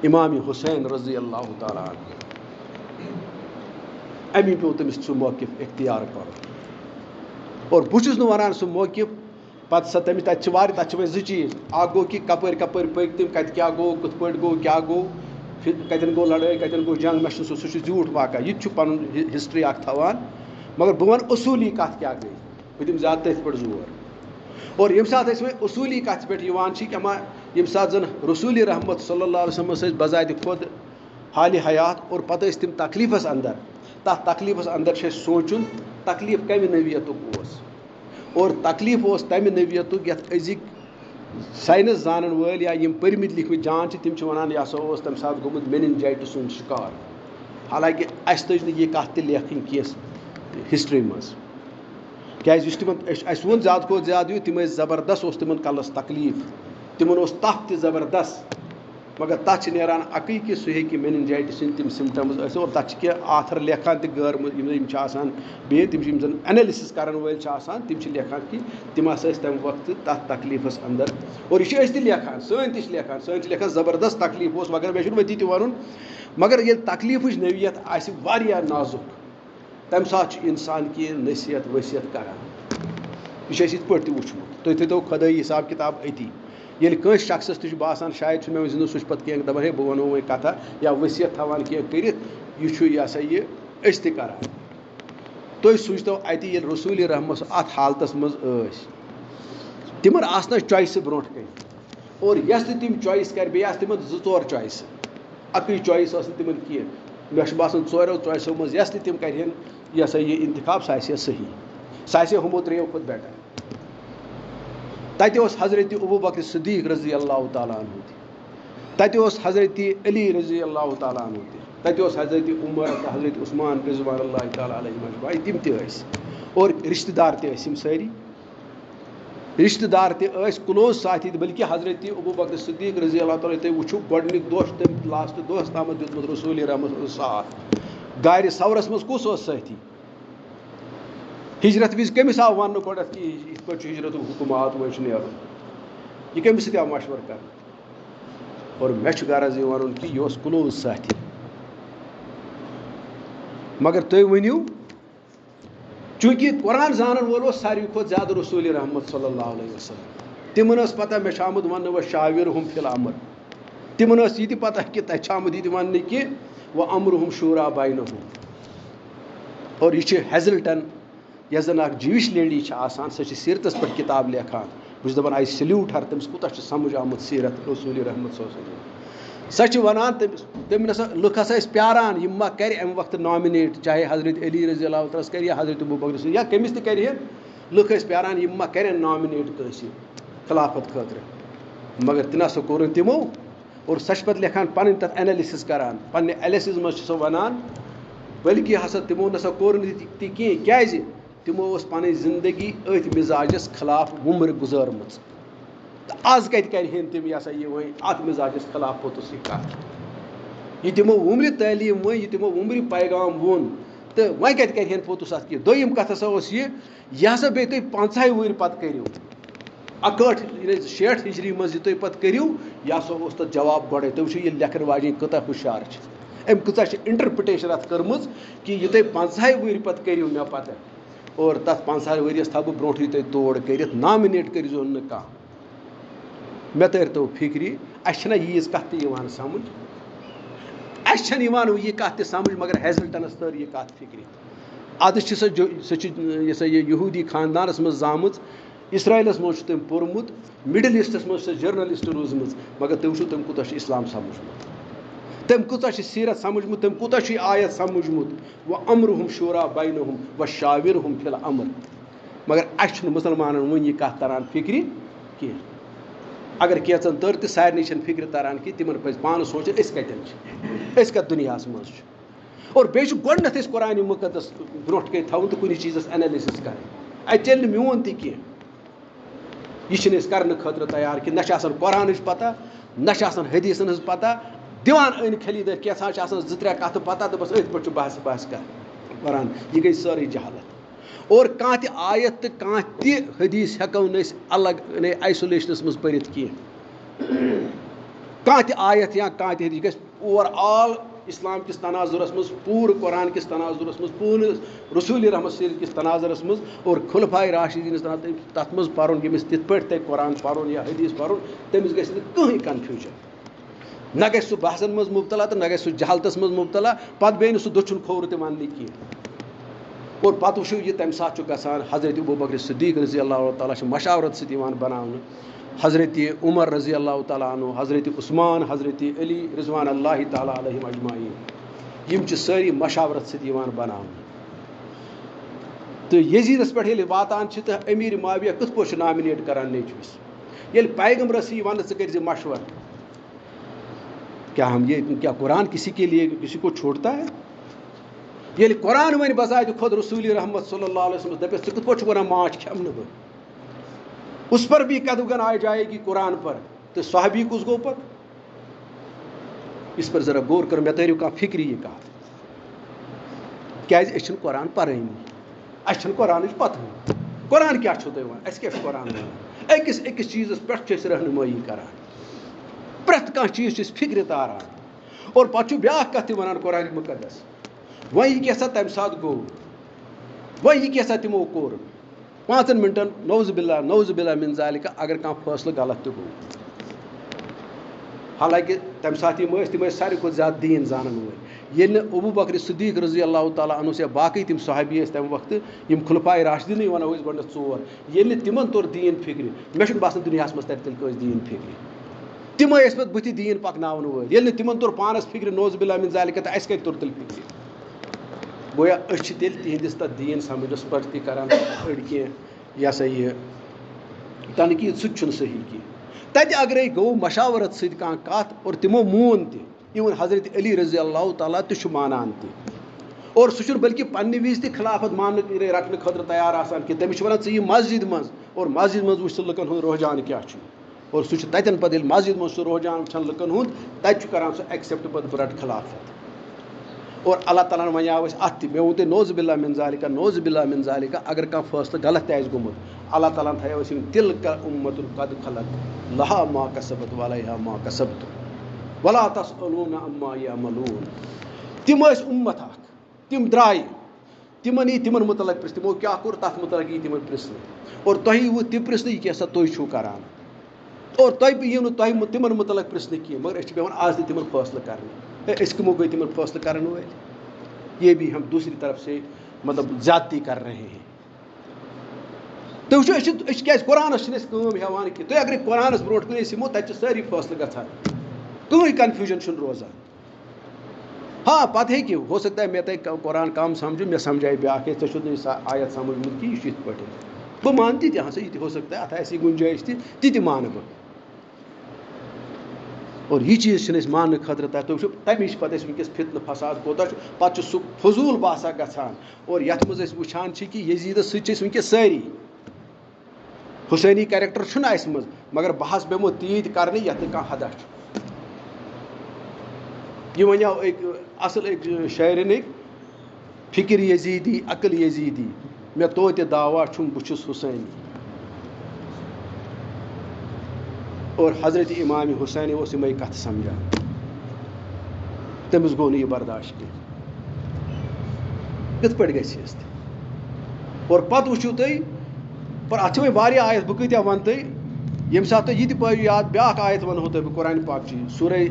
امام حسین رضی اللہ تعالیٰ عنہ امی پیوٚو تٔمِس سُہ موقف اختیار کرُن اور بہٕ چھُس نہٕ ونان سُہ موقف پتہٕ سۄ تٔمِس تتہِ چھِ واریاہ تتہِ چھِ وۄنۍ زٕ چیٖز اکھ گوٚو کہِ کپٲرۍ کپٲرۍ پٔکۍ تِم کتہِ کیاہ گوٚو کِتھ پٲٹھۍ گوٚو کیاہ گوٚو کتٮ۪ن گوٚو لڑٲے کتٮ۪ن گوٚو جنگ مےٚ چھُنہٕ سُہ چھُ زیوٗٹھ واقعہ یہِ تہِ چھُ پنُن ہسٹری اکھ تھاوان مگر بہٕ ونہٕ اصوٗلی کتھ کیاہ گٔے بہٕ دِمہٕ زیادٕ تٔتھۍ پٮ۪ٹھ زور اور ییٚمہِ ساتہٕ أسۍ وۄنۍ اصوٗلی کتھِ پٮ۪ٹھ یِوان چھِ ییٚمہِ ساتہٕ زن رسوٗلِ رحمت صلی اللہ علیہ وسلم ٲسۍ بذاتِ خۄد حالہِ حیات اور پتہٕ ٲسۍ تِم تکلیٖفس اندر تتھ تکلیٖفس اندر چھُ اَسہِ سونٛچُن تکلیٖف کمہِ نوعیتُک اوس اور تکلیٖف اوس تمہِ نوعیتُک یتھ أزِکۍ ساینس زانن وٲلۍ یا یِم پٔرمٕتۍ لیکھمٕتۍ جان چھِ تِم چھِ ونان یہِ ہسا اوس تمہِ ساتہٕ گوٚمُت میننجایٹس ہُنٛد شِکار حالانکہِ اَسہِ تٔج نہٕ یہِ کتھ تہِ لیکھٕنۍ کینٛہہ ہسٹری منٛز کیازِ یُس تِمن اَسہِ ووٚن زیادٕ کھۄتہٕ زیادٕ یہِ تِم ٲسۍ زبردست اوس تِمن کلس تکلیٖف تِمن اوس تپھ تہِ زبردست مگر تَتھ نیران اَکٕے کہِ سُہ ہیٚکہِ میننجائٹس ہٕنٛدۍ تِم سِمٹمز ٲسِتھ اور تَتھ چھِ کینٛہہ آتھر لیکھان تہِ غٲر یِم چھِ آسان بیٚیہِ تِم چھِ یِم زَن اینلسِس کَرَن وٲلۍ چھِ آسان تِم چھِ لیکھان کہِ تِم ہسا ٲسۍ تَمہِ وقتہٕ تَتھ تکلیٖفَس اندر اور یہِ چھِ أسۍ تہِ لیکھان سٲنۍ تہِ چھِ لیکھان سٲنۍ چھِ لیکھان زبردست تکلیٖف اوس مگر مےٚ چھُنہٕ وۄنۍ تہِ وَنُن مگر ییٚلہِ تکلیٖفٕچ نوعیت آسہِ واریاہ نازُک تَمہِ ساتہٕ چھُ اِنسان کینٛہہ نصیحت ؤصیت کَران یہِ چھُ اَسہِ یِتھ پٲٹھۍ تہِ وٕچھمُت تُہۍ تھٲیتو خۄدٲیی حساب کِتاب أتی ییٚلہِ کٲنٛسہِ شخصَس تہِ چھُ باسان شاید چھُ مےٚ وۄنۍ زِندٕ سُہ چھُ پَتہٕ کینٛہہ دَپان ہے بہٕ وَنو وۄنۍ کَتھا یا ؤصیت تھاوان کینٛہہ کٔرِتھ یہِ چھُ یہِ ہسا یہِ أسۍ تہِ کَران تُہۍ سوٗنٛچتو اَتہِ ییٚلہِ رسوٗلِ رحمت اَتھ حالتَس منٛز ٲسۍ تِمن آسنا چویسہٕ برونٛٹھ کَنہِ اور یۄس تہِ تِم چویِس کَرِ بیٚیہِ آسہٕ تِمن 2-4 چویسہٕ اَکٕے چویِس ٲس نہٕ تِمن کینٛہہ مےٚ چھُ باسان 4 چویسو منٛز یۄس تہِ تِم کَرِہن یہِ ہسا یہِ اِنتِخاب سُہ آسہِ ہا صحیح سُہ آسہِ ہا ہُمو 3 کھۄتہٕ بیٹر تَتہِ اوس حضرت ابوٗبکر صدیٖق رضی اللہ تعالیٰ عنہ تہِ تَتہِ اوس حضرت علی رضی اللہ تعالیٰ عنہ تہِ تَتہِ اوس حضرت عمر تہٕ حضرت عثمان رضوان اللہ تعالیٰ علیہم اجمعین تِم تہِ ٲسۍ اور رِشتہٕ دار تہِ ٲسۍ یِم سٲری رِشتہٕ دار تہِ ٲسۍ کلوز ساتھی تہِ بلکہِ حضرت ابوٗبکر صدیٖق رضی اللہ تعالیٰ تُہۍ وٕچھِو گۄڈٕنیُک دۄہ چھُ تٔمۍ لاسٹ دۄہَس تامَتھ دیُتمُت رسوٗلِ رحمت ساتھ گارِ ثورَس منٛز کُس اوس سٲتھی ہجرت وِزِ کٔمِس آو وَننہٕ گۄڈنٮ۪تھ کہِ یِتھ پٲٹھۍ چھُ ہجرتُک حُکم آو وۄنۍ چھُ نیرُن یہِ کٔمِس سۭتۍ آو مشوَرٕ کَرنہٕ اور مےٚ چھُ غرض یہِ وَنُن کہِ یہِ اوس کلوز ساتھی مگر تُہۍ ؤنِو چوٗنٛکہِ قرآن زانن وول اوس ساروی کھۄتہٕ زیادٕ رسوٗلِ رحمت صلی اللہ علیہ وسلم تِمن ٲس پتہ مےٚ چھُ آمُت وَننہٕ وۄنۍ شاوِرہُم فی الامر تِمن ٲس یہِ تہِ پتہ کہِ تَتہِ چھُ آمُت یہِ تہِ وَننہٕ کہِ وۄنۍ امرُہُم شوٗرا بینہُم اور یہِ چھِ ہیزلٹن یۄس زن اکھ جوِش لیڈی چھِ آسان سۄ چھِ سیٖرتس پٮ۪ٹھ کِتاب لیکھان بہٕ چھُس دَپان آی سلیوٗٹ ہر تٔمِس کوٗتاہ چھُ سمجھ آمُت سیٖرت رسوٗلِ رحمت صلی اللہ علیہ وسلم سۄ چھِ وَنان تٔمۍ نسا لُکھ ہسا ٲسۍ پیاران یِم ما کرِ اَمہِ وقتہٕ نامِنیٹ چاہے حضرت علی رضی اللہ تعالیٰ ہس کرِ یا حضرت ابوٗبکر صدیٖق یا کٔمِس تہِ کرِہن لُکھ ٲسۍ پیاران یِم ما کرن نامِنیٹ کٲنٛسہِ خلافت خٲطرٕ مگر تہِ نسا کوٚرُن تِمو اور سۄ چھِ پتہٕ لیکھان پنٕنۍ تتھ اینلسِس کران پننہِ اینلسِس منٛز چھِ سۄ وَنان بٔلکہِ ہسا تِمو نسا کوٚر نہٕ تہِ کینٛہہ کیازِ تِمو ٲس پنٕنۍ زندگی أتھۍ مِزاجس خلاف وُمرٕ گُزٲرمٕژ تہٕ آز کَتہِ کرِہن تِم یہِ ہسا یہِ وۄنۍ اَتھ مِزاجس خلاف پوٚتُس یہِ کَتھ یہِ تِمو وُمرِ تعلیٖم ؤنۍ یہِ تِمو وُمرِ پیغام ووٚن تہٕ وۄنۍ کَتہِ کرِہن پوٚتُس اَتھ کینٛہہ دوٚیِم کَتھ ہسا اوس یہِ ہسا بیٚیہِ تُہۍ 50 وُہٕرۍ پتہٕ کٔرِو 61 ہجری منٛز یہِ تُہۍ پتہٕ کٔرِو یہِ ہسا اوس تَتھ جواب گۄڈَے تُہۍ وٕچھِو یہِ لیکھن واجیٚنۍ کۭژاہ ہُشار چھِ أمۍ کۭژاہ چھِ اِنٹرپِٹیشن اَتھ کٔرمٕژ کہِ یہِ تُہۍ 50 وُہٕرۍ پتہٕ کٔرِو مےٚ پتہٕ اور تَتھ 50 ؤرِیَس تھاو بہٕ برونٛٹھٕے تۄہہِ تور کٔرِتھ نامِنیٹ کٔرۍزیٚو نہٕ کانٛہہ مےٚ تٔرۍتو فِکرِ اَسہِ چھَنہ ییٖژ کَتھ تہِ یِوان سَمٕجھ اَسہِ چھَنہٕ یِوان یہِ کَتھ تہِ سَمٕجھ مگر ہیزلٹنس تٔر یہِ کَتھ فِکرِ اَدٕ چھِ سۄ چھِ یہِ سا یہِ یہوٗدی خاندانَس منٛز زامٕژ اِسرٲیلَس منٛز چھُ تٔمۍ پوٚرمُت مِڈل ایٖسٹَس منٛز چھِ سۄ جٔرنَلِسٹ روٗزمٕژ مگر تُہۍ وٕچھِو تٔمۍ کوٗتاہ چھُ اِسلام سَمجھمُت تٔمۍ کوٗتاہ چھِ سیٖرت سَمجھمُت تٔمۍ کوٗتاہ چھُ یہِ آیت سَمجھمُت وۄنۍ امرُہُم شوٗرا بینہُم وۄنۍ شاوِرہُم فی الامر مگر اَسہِ چھُنہٕ مُسلمانن وٕنہِ یہِ کَتھ تران فِکرِ کینٛہہ اگر کینٛژن تٔر تہِ سارنٕے چھَنہٕ فِکرِ تران کینٛہہ تِمن پَزِ پانہٕ سونٛچُن أسۍ کَتٮ۪ن چھِ أسۍ کَتھ دُنیاہَس منٛز چھِ اور بیٚیہِ چھُ گۄڈٕنیٚتھ أسۍ قرآنِ مُقدس برونٛٹھ کَنۍ تھاوُن تہٕ کُنہِ چیٖزَس اینلِسِس کَرٕنۍ اَتہِ چلہِ نہٕ میون تہِ کینٛہہ یہِ چھِنہٕ أسۍ کرنہٕ خٲطرٕ تیار کینٛہہ نہ چھِ آسان قرآنٕچ پتہ نہ چھِ آسان حدیٖثن ہٕنٛز پتہ دِوان أنۍ کھٔلی دٔرۍ کینٛژھا چھِ آسان 2-3 کَتھٕ پتہ تہٕ بَس أتھۍ پٲٹھۍ چھُ بحث کران قرآن یہِ گٔے سٲرٕے جہالت اور کانٛہہ تہِ آیت تہٕ کانٛہہ تہِ حدیٖث ہٮ۪کو نہٕ أسۍ الگ آیسولیشنس منٛز پٔرِتھ کینٛہہ کانٛہہ تہِ آیت یا کانٛہہ تہِ حدیٖث گژھِ اوور آل اِسلام کِس تناظُرس منٛز پوٗرٕ قرآن کِس تناظُرس منٛز پوٗرٕ رسوٗلِ رحمت صلی کِس تناظرس منٛز اور خُلفاے راشدیٖنَس تَتھ منٛز پَرُن ییٚمِس تِتھ پٲٹھۍ تَگہِ قرآن پَرُن یا حدیٖث پَرُن تٔمِس گژھِ نہٕ کٕہٕنۍ کَنفیوٗجن نہ گژھِ سُہ بحثن منٛز مُبتلا تہٕ نہ گژھِ سُہ جہالتس منٛز مُبتلا پتہٕ بیٚیہِ نہٕ سُہ دٔچھُن کھوٚورٕ تہِ وَننہِ کینٛہہ اور پتہٕ وٕچھِو یہِ تَمہِ ساتہٕ چھُ گژھان حضرت ابوٗبکر صدیٖق رضی اللہ تعالیٰ چھِ مشاورت سۭتۍ یِوان بناونہٕ حضرت عمر رضی اللہ تعالیٰ عنہ حضرت عثمان حضرت علی رضوان اللہ تعالیٰ علیہم اجمعین یِم چھِ سٲری مشاورت سۭتۍ یِوان بناونہٕ تہٕ یزیٖدس پٮ۪ٹھ ییٚلہِ واتان چھِ تہٕ امیٖر معاویہ کِتھ پٲٹھۍ چھُ نامِنیٹ کران نیچوِس ییٚلہِ پیغمبرس یی وَننہٕ ژٕ کٔرزِ مشورٕ کیا قرآن کسی کے لیے کسی کو چھوڑتا ہے ییٚلہِ قرآن وَنہِ بذاتِ خۄد رسوٗلِ رحمت صلی اللہ علیہ وسلم دَپٮ۪س ژٕ کِتھ پٲٹھۍ چھُکھ وَنان ماچھ کھٮ۪مہٕ نہٕ بہٕ اُس پر بھی کدوگن آ جائے گی قرآن پر تہٕ صحابی کُس گوٚو پتہٕ اس پر ذرا غور کر مے تٲرِو کانٛہہ فِکری یہِ کَتھ کیٛازِ أسۍ چھِنہٕ قرآن پَرٲنی اَسہِ چھَنہٕ قرآنٕچ پَتہٕے قرآن کیٛاہ چھُو تُہۍ وَنان اَسہِ کیٛاہ چھُ قرآن وَنان أکِس أکِس چیٖزَس پٮ۪ٹھ چھِ أسۍ رہنُمٲیی کَران پرٛٮ۪تھ کانٛہہ چیٖز چھِ أسۍ فِکرِ تاران اور پَتہٕ چھُ بیٛاکھ کَتھ تہِ وَنان قرآنِ مُقدس وۄنۍ یہِ کیٛاہ سا تَمہِ ساتہٕ گوٚو وۄنۍ یہِ کیٛاہ سا تِمو کوٚر 5 مِنٹَن نوز بِلّہ مِن ذالِکہ اگر کانٛہہ فٲصلہٕ غلط تہِ گوٚو حالانکہِ تَمہِ ساتہٕ یِم ٲسۍ تِم ٲسۍ ساروی کھۄتہٕ زیادٕ دیٖن زانَن وٲلۍ ییٚلہِ نہٕ ابوٗ بکر صدیٖق رضی اللہ تعالیٰ عنہ یا باقٕے تِم صحابی ٲسۍ تَمہِ وقتہٕ یِم خُلفائے راشدیٖنٕے وَنو أسۍ گۄڈنٮ۪تھ 4 ییٚلہِ نہٕ تِمن توٚر دیٖن فِکرِ مےٚ چھُنہٕ باسان دُنیاہَس منٛز تَرِ تیٚلہِ کٲنٛسہِ دیٖن فِکرِ تِمے ٲسۍ پَتہٕ بٕتھِ دیٖن پَکناوَن وٲلۍ ییٚلہِ نہٕ تِمن توٚر پانَس فِکرِ نوز بِلّہ مِن ذالِکہ تہٕ اَسہِ کَتہِ توٚر تیٚلہِ فِکرِ گویا أسۍ چھِ تیٚلہِ تِہنٛدِس تَتھ دیٖن سَمجھنَس پٮ۪ٹھ تہِ کَران أڑۍ کینٛہہ یہِ ہسا یہِ تنقیٖد سُہ تہِ چھُنہٕ صحیح کینٛہہ تَتہِ اگرے گوٚو مشاورت سۭتۍ کانٛہہ کَتھ اور تِمو مون تہِ اِوٕن حضرت علی رضی اللہ تعالیٰ تہِ چھُ مانان تہِ اور سُہ چھُنہٕ بلکہِ پنٛنہِ وِزِ تہِ خلافت ماننہٕ رَٹنہٕ خٲطرٕ تیار آسان کینٛہہ تٔمِس چھِ وَنان ژٕ یہِ مسجد منٛز اور مسجد منٛز وٕچھ ژٕ لُکَن ہُنٛد رحجان کیٛاہ چھُ اور سُہ چھُ تَتٮ۪ن پَتہٕ ییٚلہِ مسجد منٛز سُہ رحجان وٕچھان لُکَن ہُنٛد تَتہِ چھُ کَران سُہ ایٚکسیپٹ پَتہٕ بہٕ رَٹہٕ خلافت اور اللہ تعالیٰ ہَن وَنیٛاو اَسہِ اَتھ تہِ مےٚ ووٚن تۄہہِ نوز بِلّہ مِن ذالِکہ اگر کانٛہہ فٲصلہٕ غلط تہِ آسہِ گوٚمُت اللہ تعالیٰ ہَن تھایو اَسہِ یِم تِلکَ اُمَّتُن قد خلت لہا ما کسبت وعلیہا ما کسبتم ولا تسألون عما یعملون تِم ٲسۍ اُمت اکھ تِم درٛایہِ تِمن یی تِمن مُتعلق پرٛژھ تِمو کیٛاہ کوٚر تَتھ مُتعلق یی تِمن پرٛژھنہٕ اور تۄہہِ ییٖوٕ تہِ پرٛژھنہٕ یہِ کیٛاہ سا تُہۍ چھُو کَران اور تۄہہِ یِیو نہٕ تۄہہِ تِمن مُتعلق پرٛژھنہٕ کینٛہہ مگر أسۍ چھِ بیٚہوان آز تہِ تِمن فٲصلہٕ کَرنہِ أسۍ کٕمو گٔے تِمن فٲصلہٕ کَرن وٲلۍ یہ بھی ہم دوسری طرف سے مطلب زیادتی کر رہے ہیں تُہۍ وٕچھو أسۍ کیٛازِ قرآنَس چھِنہٕ أسۍ کٲم ہٮ۪وان کینٛہہ تُہۍ اگرے قرآنَس برونٛٹھ کُن أسۍ یِمو تَتہِ چھِ سٲری فٲصلہٕ گژھان کٕہٕنۍ کَنفیوٗجن چھُنہٕ روزان ہاں پَتہٕ ہیٚکہِ ہو سکتا ہے مےٚ تۄہہِ قرآن کَم سَمجھُن مےٚ سَمجھایہِ بیٛاکھ ہے ژےٚ چھُتھ نہٕ یہِ آیت سَمجھمُت کینٛہہ یہِ چھُ یِتھ پٲٹھۍ بہٕ مانہٕ تہِ ہسا یہِ تہِ ہو سکتا ہے اَتھ آسہِ گُنجٲیِش تہِ مانہٕ بہٕ اور یہِ چیٖز چھِنہٕ أسۍ ماننہٕ خٲطرٕ تَتہِ تُہۍ وٕچھو تَمِچ چھِ پَتہٕ اَسہِ وٕنکیٚس فِتنہٕ فساد کوتاہ چھُ پَتہٕ چھُ سُہ فضوٗل باسان گژھان اور یَتھ منٛز أسۍ وٕچھان چھِ کہِ یزیٖدَس سۭتۍ چھِ أسۍ وٕنکیٚس سٲری حُسینی کیریکٹر چھُنہٕ اَسہِ منٛز مگر بہٕ حظ بیٚہمو تیٖتۍ کَرنہِ یَتھ نہٕ کانٛہہ حدا چھُ یہِ وَنیو أکۍ اَصٕل أکۍ شٲعرن أکۍ فِکِر یزیٖدی عقل یزیٖدی مےٚ توتہِ دعوا چھُم بہٕ چھُس حُسینی اور حضرت امام حُسینہِ اوس یِمے کَتھٕ سَمجھان تٔمِس گوٚو نہٕ یہِ برداشت کینٛہہ کِتھ پٲٹھۍ گژھِ یہِ اور پَتہٕ وٕچھِو تُہۍ پر اَتھ چھِ وۄنۍ واریاہ آیت بہٕ کۭتیاہ وَنہٕ تۄہہِ ییٚمہِ ساتہٕ تُہۍ یہِ تہِ پٲیِو یاد بیٛاکھ آیت وَنہو تۄہہِ بہٕ قرآنِ پاکچی سورے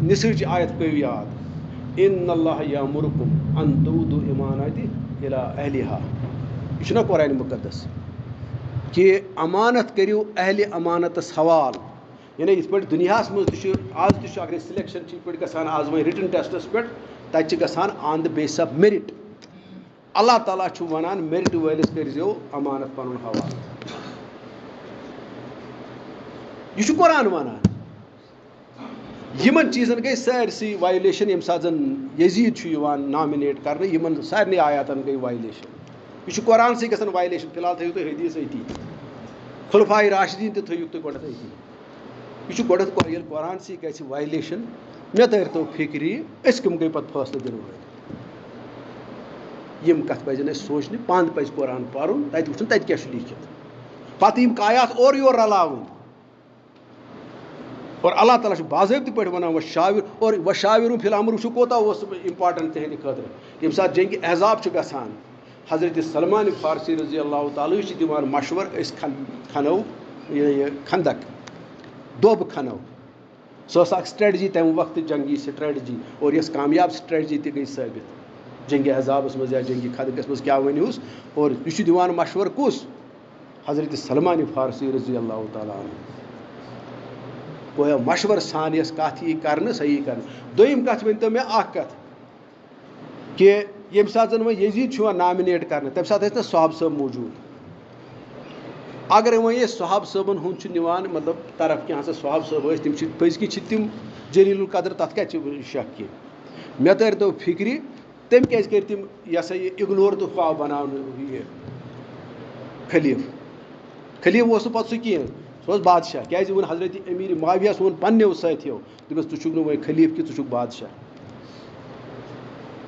نِسٕچ آیت پٲیِو یاد اِن اللہ یامُرکُم ان تؤدوا الامانات الی اہلہا یہِ چھُنہ قرآنِ مُقدس کہِ امانت کٔرِو اہلِ امانتَس حوالہٕ یعنی یِتھ پٲٹھۍ دُنیاہَس منٛز تہِ چھُ آز تہِ چھُ اگرے سِلیکشن چھِ یِتھ پٲٹھۍ گژھان آز وۄنۍ رِٹٕن ٹیسٹَس پٮ۪ٹھ تَتہِ چھِ گژھان on the basis of merit اللہ تعالیٰ چھُ وَنان میرِٹ وٲلِس کٔرۍزیو امانت پَنُن حوالہٕ یہِ چھُ قرآن وَنان یِمن چیٖزن گٔے سٲرسٕے وایلیشن ییٚمہِ ساتہٕ زن یزیٖد چھُ یِوان نامِنیٹ کرنہٕ یِمن سارنٕے آیاتن گٔے وایلیشن یہِ چھُ قرآنسٕے گژھان وایلیشن فِلحال تھٲیِو تُہۍ حدیٖث أتی خُلفائے راشدیٖن تہِ تھٲیِو تُہۍ گۄڈٕنٮ۪تھ أتی یہِ چھُ گۄڈٕنٮ۪تھ ییٚلہِ قرآنسٕے گژھِ وایلیشن مےٚ تٔرۍتو فِکرِ أسۍ کٕم گٔے پَتہٕ فٲصلہٕ دِنہٕ وٲلۍ یِم کَتھٕ پَزن اَسہِ سونٛچنہِ پانہٕ پَزِ قرآن پَرُن تَتہِ وٕچھُن تَتہِ کیٛاہ چھُ لیٖکھِتھ پَتہٕ یِم آیات اورٕ یورٕ رلاوٕنۍ اور اللہ تعالیٰ چھُ باضٲبطہٕ پٲٹھۍ وَنان وَشاوِر اور وَشاوِرُن فِل اَمر وٕچھِو کوتاہ اوس اِمپاٹَنٹ تِہنٛدِ خٲطرٕ ییٚمہِ ساتہٕ جنگہِ احزاب چھُ گژھان حضرت سلمان فارسی رضی اللہ تعالیٰ چھِ دِوان مشوَر أسۍ کھنو یہِ کھنٛدک دوٚب کھنو سۄ ٲس اکھ سٹریٹجی تَمہِ وقتہٕ جنگی سٹریٹجی اور یۄس کامیاب سٹریٹجی تہِ گٔے ثٲبِت جنگہِ احزابَس منٛز یا جنگہِ خندقَس منٛز کیٛاہ ؤنۍہوٗس اور یہِ چھُ دِوان مشوَر کُس حضرت سلمان فارسی رضی اللہ تعالیٰ عنہ گویا مشوَر سان یۄس کَتھ یی کَرنہٕ سۄ یی کَرنہٕ دوٚیِم کَتھ ؤنۍتو مےٚ اَکھ کَتھ کہِ ییٚمہِ ساتہٕ زَن وۄنۍ یزیٖد چھُ یِوان نامِنیٹ کَرنہٕ تَمہِ ساتہٕ ٲسۍ نہ صحاب صٲب موٗجوٗد اگرے وۄنۍ أسۍ صحاب صٲبَن ہُنٛد چھُ نِوان مطلب طرف کینٛہہ ہسا صحاب صٲب ٲسۍ تِم چھِ پٔزۍ چھِ تِم جلیٖل القدر تَتھ کَتہِ چھِ شک کینٛہہ مےٚ تٔرۍتو فِکرِ تٔمۍ کیٛازِ کٔرۍ تِم یہِ ہسا یہِ اِگنور تہٕ آو بَناونہٕ یہِ خلیٖف اوس نہٕ پَتہٕ سُہ کینٛہہ سہ بادشاہ کیازِ ووٚن حضرت امیر معاویہس ووٚن پننیو ساتھیو دوٚپُس ژٕ چھُکھ نہٕ وۄنۍ خلیٖف کینٛہہ ژٕ چھُکھ بادشاہ.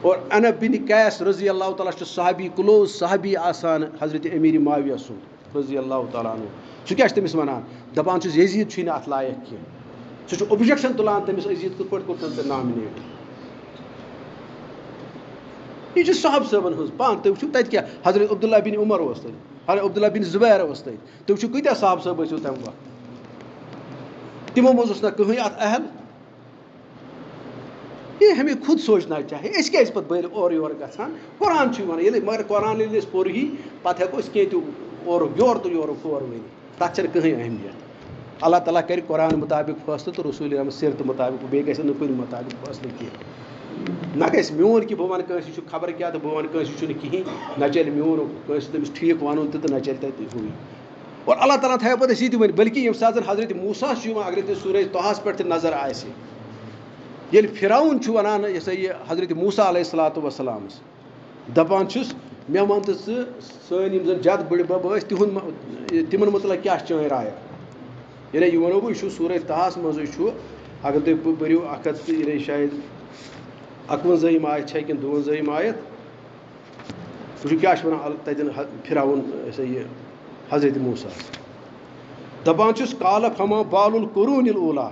اور انب بن قیس رضی اللہ تعالیٰ چھُ صحابی کلوز صحابی آسان حضرت امیر معاویہ سُنٛد رضی اللہ تعالیٰ عنہ. سُہ کیٛاہ چھُ تٔمِس وَنان دَپان چھُس یزیٖد چھُے نہٕ اَتھ لایق کینٛہہ. سُہ چھُ اوبجیکشن تُلان تٔمِس یزیٖد کِتھ پٲٹھۍ کوٚرتھن ژےٚ نامنیٹ. یہ چھِ صحابہٕ صٲبن ہٕنٛز پانہٕ تُہۍ وٕچھِو تَتہِ کیٛاہ حضرت عبداللہ بن عمر اوس تَتہِ حضرت عبداللہ بن زُبیر اوس تَتہِ تُہۍ وٕچھِو کۭتیاہ صحابہٕ صٲب ٲسِو تَمہِ وقتہٕ تِمو منٛز اوس نہ کٕہٕنۍ اَتھ اہل. یہ ہمیں خود سوچنا چاہیے أسۍ کیٛازِ پَتہٕ بٔلۍ اورٕ یورٕ گژھان. قرآن چھُ وَنان ییٚلہِ مگر قرآن ییٚلہِ أسۍ پوٚر یی پَتہٕ ہٮ۪کو أسۍ کینٛہہ تہِ اورُک یورٕ تہٕ یورُک ہورٕ ؤنِتھ تَتھ چھَنہٕ کٕہٕنۍ اہمیت. اللہ تعالیٰ کَرِ قرآن مُطابق فٲصلہٕ تہٕ رسوٗل احمد سیرتہٕ مُطابق بیٚیہِ گژھِ نہٕ کُنہِ مُطابق فٲصلہٕ کینٛہہ. نہ گژھِ میون کہِ بہٕ وَنہٕ کٲنٛسہِ یہِ چھُ خبر کیٛاہ تہٕ بہٕ وَنہٕ کٲنٛسہِ یہِ چھُنہٕ کِہیٖنۍ نہ چَلہِ میون کٲنٛسہِ تٔمِس ٹھیٖک وَنُن تہِ تہٕ نہ چَلہِ تَتہِ ہُے. اور اللہ تعالیٰ تھایو پَتہٕ اَسہِ یہِ تہِ ؤنِتھ بٔلکہِ ییٚمہِ ساتہٕ زَن حضرت موٗسا چھُ یِوان اگرے تُہۍ سورہ طہس پٮ۪ٹھ تہِ نظر آسہِ ییٚلہِ فِراوُن چھُ وَنان یہِ ہسا یہِ حضرت موٗسا علیہ الصلاتُ وسلامَس دَپان چھُس مےٚ وَن تہٕ ژٕ سٲنۍ یِم زَن جد بٔڑِ بَب ٲسۍ تِہُنٛد تِمن مُتعلق کیٛاہ چھِ چٲنۍ رایا. یعنی یہِ وَنو بہٕ یہِ چھُ سورہ طہس منٛزٕے چھُ اگر تُہۍ پٔرِو 100 یعنی شاید 51 آیت چھےٚ کِنہٕ 52 آیت وٕچھِو کیٛاہ چھُ وَنان تَتٮ۪ن فِراوُن یہِ ہسا یہِ حضرت موٗسا دَپان چھُس قالَ فما بال القرون الاوٗلا.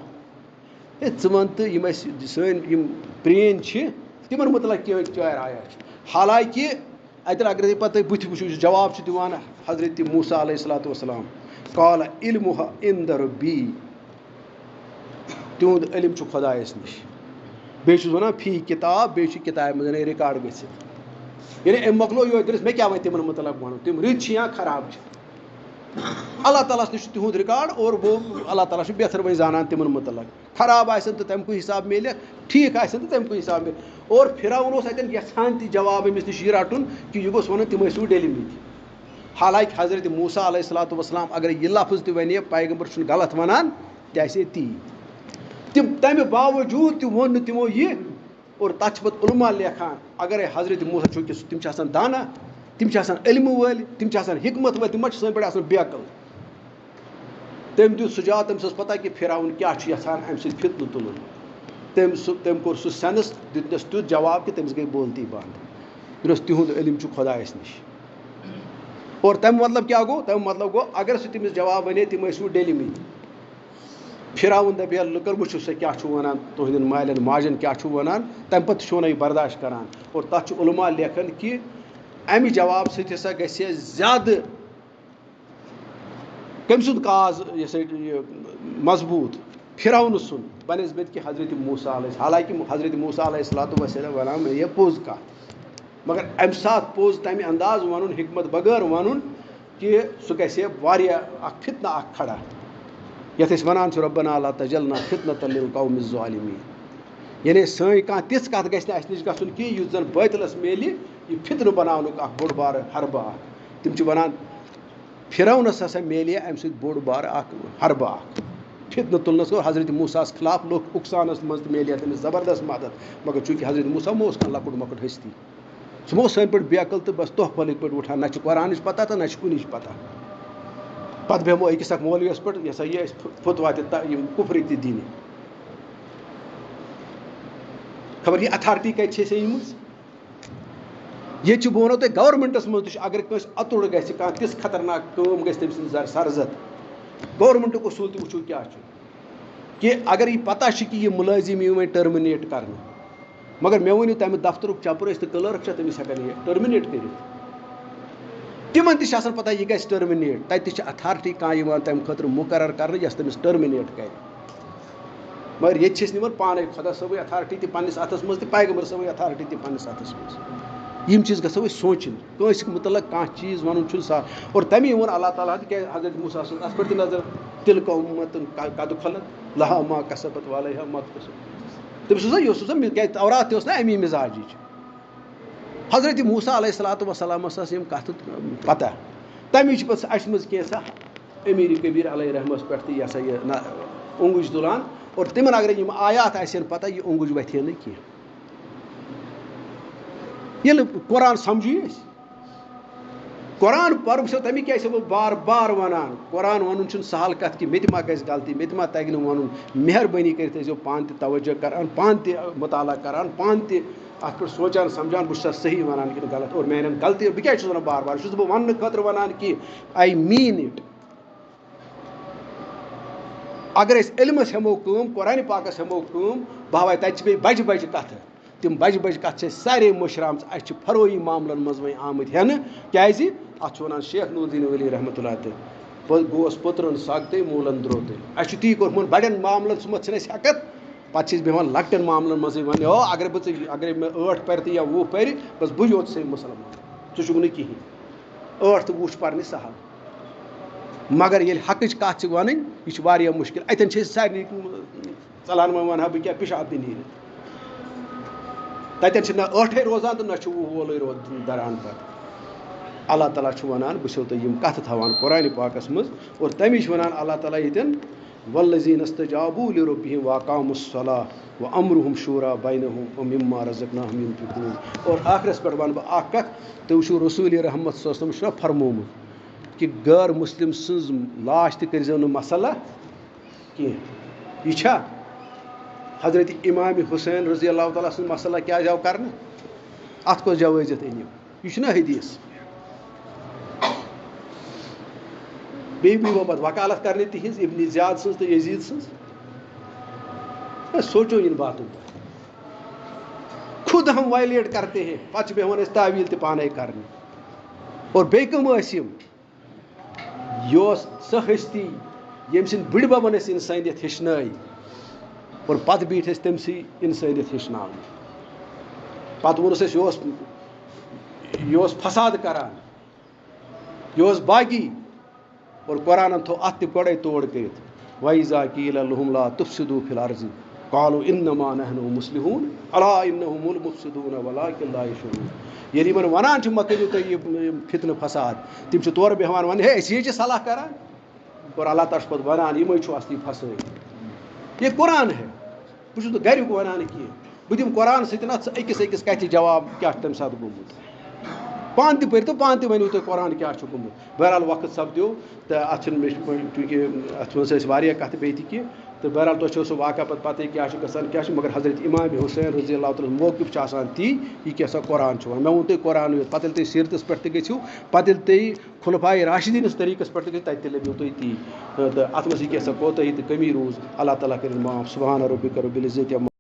ہے ژٕ وَن تہٕ یِم اَسہِ سٲنۍ یِم پرٛٲنۍ چھِ تِمن مُتعلق کیٛاہ رایا چھِ. حالانکہِ اَتٮ۪ن اگر تُہۍ پَتہٕ بٕتھِ وٕچھِو جواب چھُ دِوان حضرت موٗسا علیہ الصلاتُ وسلام قالَ علمُہا عِندَ ربی تِہُنٛد علم چھُ خۄدایَس نِش. بیٚیہِ چھُس وَنان فی کِتاب بیٚیہِ چھُ کِتابہِ منٛز یعنی رِکاڈ گٔژھِتھ. یعنی أمۍ مۄکلو یوٚہَے دٔرِس مےٚ کیٛاہ وَنہِ تِمن مُتعلق وَنُن تِم رٕتۍ چھِ یا خراب چھِ. اللہ تعالیٰ ہَس نِش چھُ تِہُنٛد رِکاڈ اور اللہ تعالیٰ چھُ بہتر وۄنۍ زانان تِمن مُتعلق. خراب آسن تہٕ تَمہِ کُے حِساب میلہِ ٹھیٖک آسن تہٕ تَمہِ کُے حِساب میلہِ. اور فِراوُن اوس اَتٮ۪ن یَژھان تہِ جواب أمِس نِش یہِ رَٹُن کہِ یہِ گوٚژھ وَنُن تِم ٲسوٕ ڈٔلۍمٕتۍ. حالانکہِ حضرت موٗسا علیہ الصلاتُ وسلام اگرے یہِ لفظ تہِ وَنہِ پیغمبر چھُنہٕ غلط وَنان تہِ آسہِ ہے تی. تَمہِ باوجوٗد تہِ ووٚن نہٕ تِمو یہِ اور تَتھ چھِ پَتہٕ علما لیکھان اگرے حضرت موٗسا چوٗنٛکہِ تِم چھِ آسان دانا تِم چھِ آسان علمہٕ وٲلۍ تِم چھِ آسان حکمت وٲلۍ تِم ما چھِ سٲنۍ پٲٹھۍ آسان بیقل. تٔمۍ دیُت سُجاو تٔمِس ٲس پَتہ کہِ فِراوُن کیٛاہ چھُ یَژھان اَمہِ سۭتۍ فِتنہٕ تُلُن. تٔمۍ کوٚر سُہ سٮ۪نٕس دیُتنَس تیُتھ جواب کہِ تٔمِس گٔے بولتی بنٛد. دوٚپنَس تِہُنٛد علم چھُ خۄدایَس نِش. اور تَمیُک مطلب کیٛاہ گوٚو تَمیُک مطلب گوٚو اگر سُہ تٔمِس جواب وَنے تِم ٲسوٕ ڈٔلۍمٕتۍ. فِراوُن دَپہِ ہے لُکَن وٕچھِو سا کیٛاہ چھُ وَنان تُہنٛدٮ۪ن مالٮ۪ن ماجٮ۪ن کیٛاہ چھُ وَنان تَمہِ پَتہٕ چھُ وَنان یہِ برداشت کَران. اور تَتھ چھُ علما لیکھان کہِ اَمہِ جواب سۭتۍ ہسا گژھِ ہے زیادٕ کٔمۍ سُنٛد کاز یہِ ہسا یہِ مضبوٗط فِراونہٕ سُنٛد بَنسبت کہِ حضرت موٗسا علیہ حالانکہِ حضرت موٗسا علیہ الصلاتُ وسلام وَنان مےٚ یہِ پوٚز کَتھ مگر اَمہِ ساتہٕ پوٚز تَمہِ انداز وَنُن حکمت بغٲر وَنُن کہِ سُہ گژھِ ہے واریاہ اکھ فِتنہٕ اکھ کھڑا یَتھ أسۍ وَنان چھِ رۄبنا لا تجعلنا فتنة للقوم الظالمین. یعنی سٲنۍ کانٛہہ تِژھ کَتھ گژھِ نہٕ اَسہِ نِش گژھُن کینٛہہ یُس زَن بٲطلَس میلہِ یہِ فِتنہٕ بَناونُک اکھ بوٚڑ بارٕ حربہٕ اکھ. تِم چھِ وَنان فِراونَس ہسا میلہِ اَمہِ سۭتۍ بوٚڑ بارٕ اکھ حربہٕ اکھ فِتنہٕ تُلنَس اور حضرت موٗساہَس خٕلاف لُکھ اُکساونَس منٛز تہِ میلہِ ہا تٔمِس زبردست مدد. مگر چوٗنٛکہِ حضرت موٗسا ما اوس کانٛہہ لۄکُٹ مۄکُٹ ہستی سُہ ما اوس سٲنۍ پٲٹھۍ بیقل تہٕ بَس تۄہپَلٕکۍ پٲٹھۍ وٕٹھان نہ چھِ قرآنٕچ پتہ تہٕ نہ چھِ کُنِچ پتہ. پَتہٕ بیٚہمو أکِس اکھ مولوِیَس پٮ۪ٹھ یہِ ہسا یہِ اَسہِ فتوا تہِ یِم کُفرٕکۍ تہِ دِنہِ. خبر یہِ ایتھارٹی کَتہِ چھِ اَسہِ أنۍمٕژ. ییٚتہِ چھُ بہٕ وَنو تۄہہِ گورمینٹَس منٛز تہِ چھُ اگر کٲنٛسہِ اَتُر گژھِ کانٛہہ تِژھ خطرناک کٲم گژھِ تٔمۍ سٕنٛز سرزد گورمینٹُک اصوٗل تہِ وٕچھو کیٛاہ چھُ کہِ اگر یہِ پتہ چھِ کہِ یہِ مُلٲزِم یی وۄنۍ ٹٔرمِنیٹ کَرنہٕ مگر مےٚ ؤنِو تَمہِ دفترُک چپر ٲسۍ تہٕ کٕلٲرٕک چھا تٔمِس ہٮ۪کان یہِ ٹٔرمِنیٹ کٔرِتھ. تِمن تہِ چھِ آسان پَتہ یہِ گژھِ ٹٔرمِنیٹ تَتہِ تہِ چھِ ایتھارٹی کانٛہہ یِوان تَمہِ خٲطرٕ مُقرر کَرنہٕ یۄس تٔمِس ٹٔرمِنیٹ کَرِ. مگر ییٚتہِ چھِ أسۍ نِوان پانَے خۄدا صٲبٕے ایتھارٹی تہِ پنٛنِس اَتھَس منٛز تہٕ پیغمبر صٲبٕے ایتھارٹی تہِ پنٛنِس اَتھَس منٛز. یِم چیٖز گژھو أسۍ سونٛچٕنۍ کٲنٛسہِ مُتعلق کانٛہہ چیٖز وَنُن چھُنہٕ سہل. اور تَمی ووٚن اللہ تعالیٰ تِکیٛازِ حضرت موٗسا سُنٛد اَتھ پٮ۪ٹھ تہِ نظر تِلکا اُمَّتُن قد خلت لہا ما کسبت وعلیہا ما اکتسبت. تٔمِس اوس نہ یہِ اوس آسان کیٛازِ تورات تہِ اوس نہ اَمی مِزاجِچ. حضرت موٗسا علیہ الصلاتُ وسلامَس ٲس یِم کَتھٕ پتہ تَمی چھِ پَتہٕ اَسہِ منٛز کینٛژھا امیٖر کبیٖر علیہ رحمَس پٮ۪ٹھ تہِ یہِ ہسا یہِ اوٚنٛگُج تُلان اور تِمن اگرے یِم آیات آسن پتہ یہِ اوٚنٛگُج وَتھِ ہے نہٕ کینٛہہ. ییٚلہِ قرآن سَمجھٕے أسۍ قرآن پر وچھو تمیک کیا بہٕ بار بار ونان قرآن ونُن چھُنہٕ سہل کتھ کہِ مےٚ تہِ ما گژھِ غلطی مےٚ تہِ ما تگہِ نہٕ وَنُن مہربٲنی کٔرِتھ ٲسۍزیو پانہٕ تہِ توجہ کران پانہٕ تہِ مطالعہ کران پانہٕ تہِ اتھ پٮ۪ٹھ سونچان سمجھان بہٕ چھُسا صحیح ونان کِنہٕ غلط اور میانٮ۪ن غلطی بہٕ کیٛازِ چھُس ونان بار بار چھُس بہٕ وننہٕ خٲطرٕ ونان کہِ آی میٖن اِٹ اگر أسۍ علمس ہٮ۪مو کٲم قرآنِ پاکس ہٮ۪مو کٲم بہوے تتہِ چھِ بیٚیہِ بجہِ بجہِ کتھٕ تِم بجہِ بجہِ کتھٕ چھِ اَسہِ سارے مٔشراومژٕ اَسہِ چھِ فروعی معاملن منٛز وۄنۍ آمٕتۍ ہٮ۪نہٕ کیٛازِ اتھ چھُ ونان شیخ نور الدین ولی رحمتہ اللہ تہٕ گوس پٔترن سگتٕے موٗلن درٛوتٕے اَسہِ چھُ تی کوٚرمُت بڑٮ۪ن معاملن سُمتھ چھِنہٕ اَسہِ ہٮ۪کتھ پتہٕ چھِ أسۍ بیٚہوان لۄکٹٮ۪ن معاملن منٛزٕے وننہِ اگرے مےٚ 8 پرِ تہٕ یا 20 پرِ بس بٕے یوت سہی مُسلمان ژٕ چھُکھ نہٕ کِہیٖنۍ 8 تہٕ 20 چھُ پرنہِ سہل مگر ییٚلہِ حقٕچ کتھ چھِ ونٕنۍ یہِ چھِ واریاہ مُشکل اتٮ۪ن چھِ أسۍ سارنٕے ژلان وۄنۍ ونہٕ ہا بہٕ کیٛاہ پِشاب تہِ نیٖرِتھ تتٮ۪ن چھِ نہ 8 روزان تہٕ نہ چھُ 20 وولٕے دران پتہٕ اللہ تعالیٰ چھُ ونان بہٕ چھُسو تۄہہِ یِم کتھٕ تھاوان قرآنِ پاکس منٛز اور تمی چھُ ونان اللہ تعالیٰ ییٚتٮ۪ن والذیٖنَ اسْتَجَابُوا لِرَبِّهِمْ وَأَقَامُوا الصَّلَاةَ وَأَمْرُهُمْ شُورَىٰ بَيْنَهُمْ وَمِمَّا رَزَقْنَاهُمْ يُنفِقُونَ اور آخرس پٮ۪ٹھ ونہٕ بہٕ اکھ کتھ تُہۍ وٕچھِو رسوٗلِ رحمت صلی اللہ علیہ وسلم چھُنہ فرمومُت کہِ غٲر مُسلم سٕنٛز لاش تہِ کٔرۍزیو نہٕ مسلہٕ کینٛہہ یہِ چھا حضرت امام حسین رضی اللہ تعالیٰ سٕنٛز مسلہٕ کیٛازِ آو کرنہٕ اتھ کۄس جوٲزِیت أنِو یہِ چھُنہ حدیٖث بیٚیہِ پیٚیہِ پتہٕ وکالت کرنہِ تِہنٛز ابن زیاد سٕنٛز تہٕ یزیٖد سٕنٛز سوچو ان باتوں پر خود ہم وایلیٹ کرتے ہیں پتہٕ چھِ بیٚہوان أسۍ تعویٖل تہِ پانے کرنہِ اور بیٚیہِ کٕم ٲسۍ یِم یہِ اوس سۄ ہستی ییٚمہِ سٕنٛدۍ بٕڈِ ببن أسۍ اِنسٲنیت ہیٚچھنٲے اور پتہٕ بیٖٹھۍ أسۍ تٔمسٕے اِنسٲنیت ہیٚچھناونہِ پتہٕ ووٚنُس اَسہِ یہِ اوس فساد کران یہِ اوس باقی اور قرآنن تھوٚو اتھ تہِ گۄڈے توڑ کٔرِتھ وَإِذَا قِيلَ لَهُمْ لَا تُفْسِدُوا فِي الْأَرْضِ قَالُوا إِنَّمَا نَحْنُ مُصْلِحُونَ أَلَا إِنَّهُمُ الْمُفْسِدُونَ وَلَٰكِن لَا يَشْعُرُونَ ییٚلہِ یِمن ونان چھِ مہ کٔرِو تُہۍ یہِ فِتنہٕ فساد تِم چھِ تورٕ بیٚہوان وننہِ ہے أسی ہے چھِ صلاح کران اور اللہ تعالیٰ چھُ پتہٕ ونان یِمے چھُ اصلی فسٲیِتھ یہِ قرآن ہے بہٕ چھُس نہٕ گریُک ونان کینٛہہ بہٕ دِمہٕ قرآن سۭتۍ اتھ أکِس أکِس کتھِ جواب کیٛاہ چھُ تمہِ ساتہٕ گوٚمُت پانہٕ تہِ پٔرِو پانہٕ تہِ ؤنِو تُہۍ قرآن کیٛاہ چھُ گوٚمُت بہرحال وقت سپدیو تہٕ اتھ چھُنہٕ مےٚ چوٗنٛکہِ اتھ منٛز ٲسۍ واریاہ کتھٕ بیٚیہِ تہِ کینٛہہ تہٕ بہرحال تۄہہِ چھو سُہ واقعہ پتہٕ کیٛاہ چھُ گژھان کیٛاہ چھُ مگر حضرت امام حسین رضی اللہ تعالیٰ موقف چھُ آسان تی یہِ کیٛاہ سا قرآن چھُ ونان مےٚ ووٚن تۄہہِ قرآنٕے یوت پتہٕ ییٚلہِ تُہۍ سیٖرتس پٮ۪ٹھ تہِ گٔژھِو پتہٕ ییٚلہِ تُہۍ خُلفائے راشدیٖنس طریٖقس پٮ۪ٹھ تہِ گٔژھِو تتہِ تہِ لبیو تۄہہِ تی تہٕ اتھ منٛز یہِ کیٛاہ سا کوتاہی تہٕ کمی روٗز اللہ تعالیٰ کٔرِنۍ معاف سبحان ربک رب العزت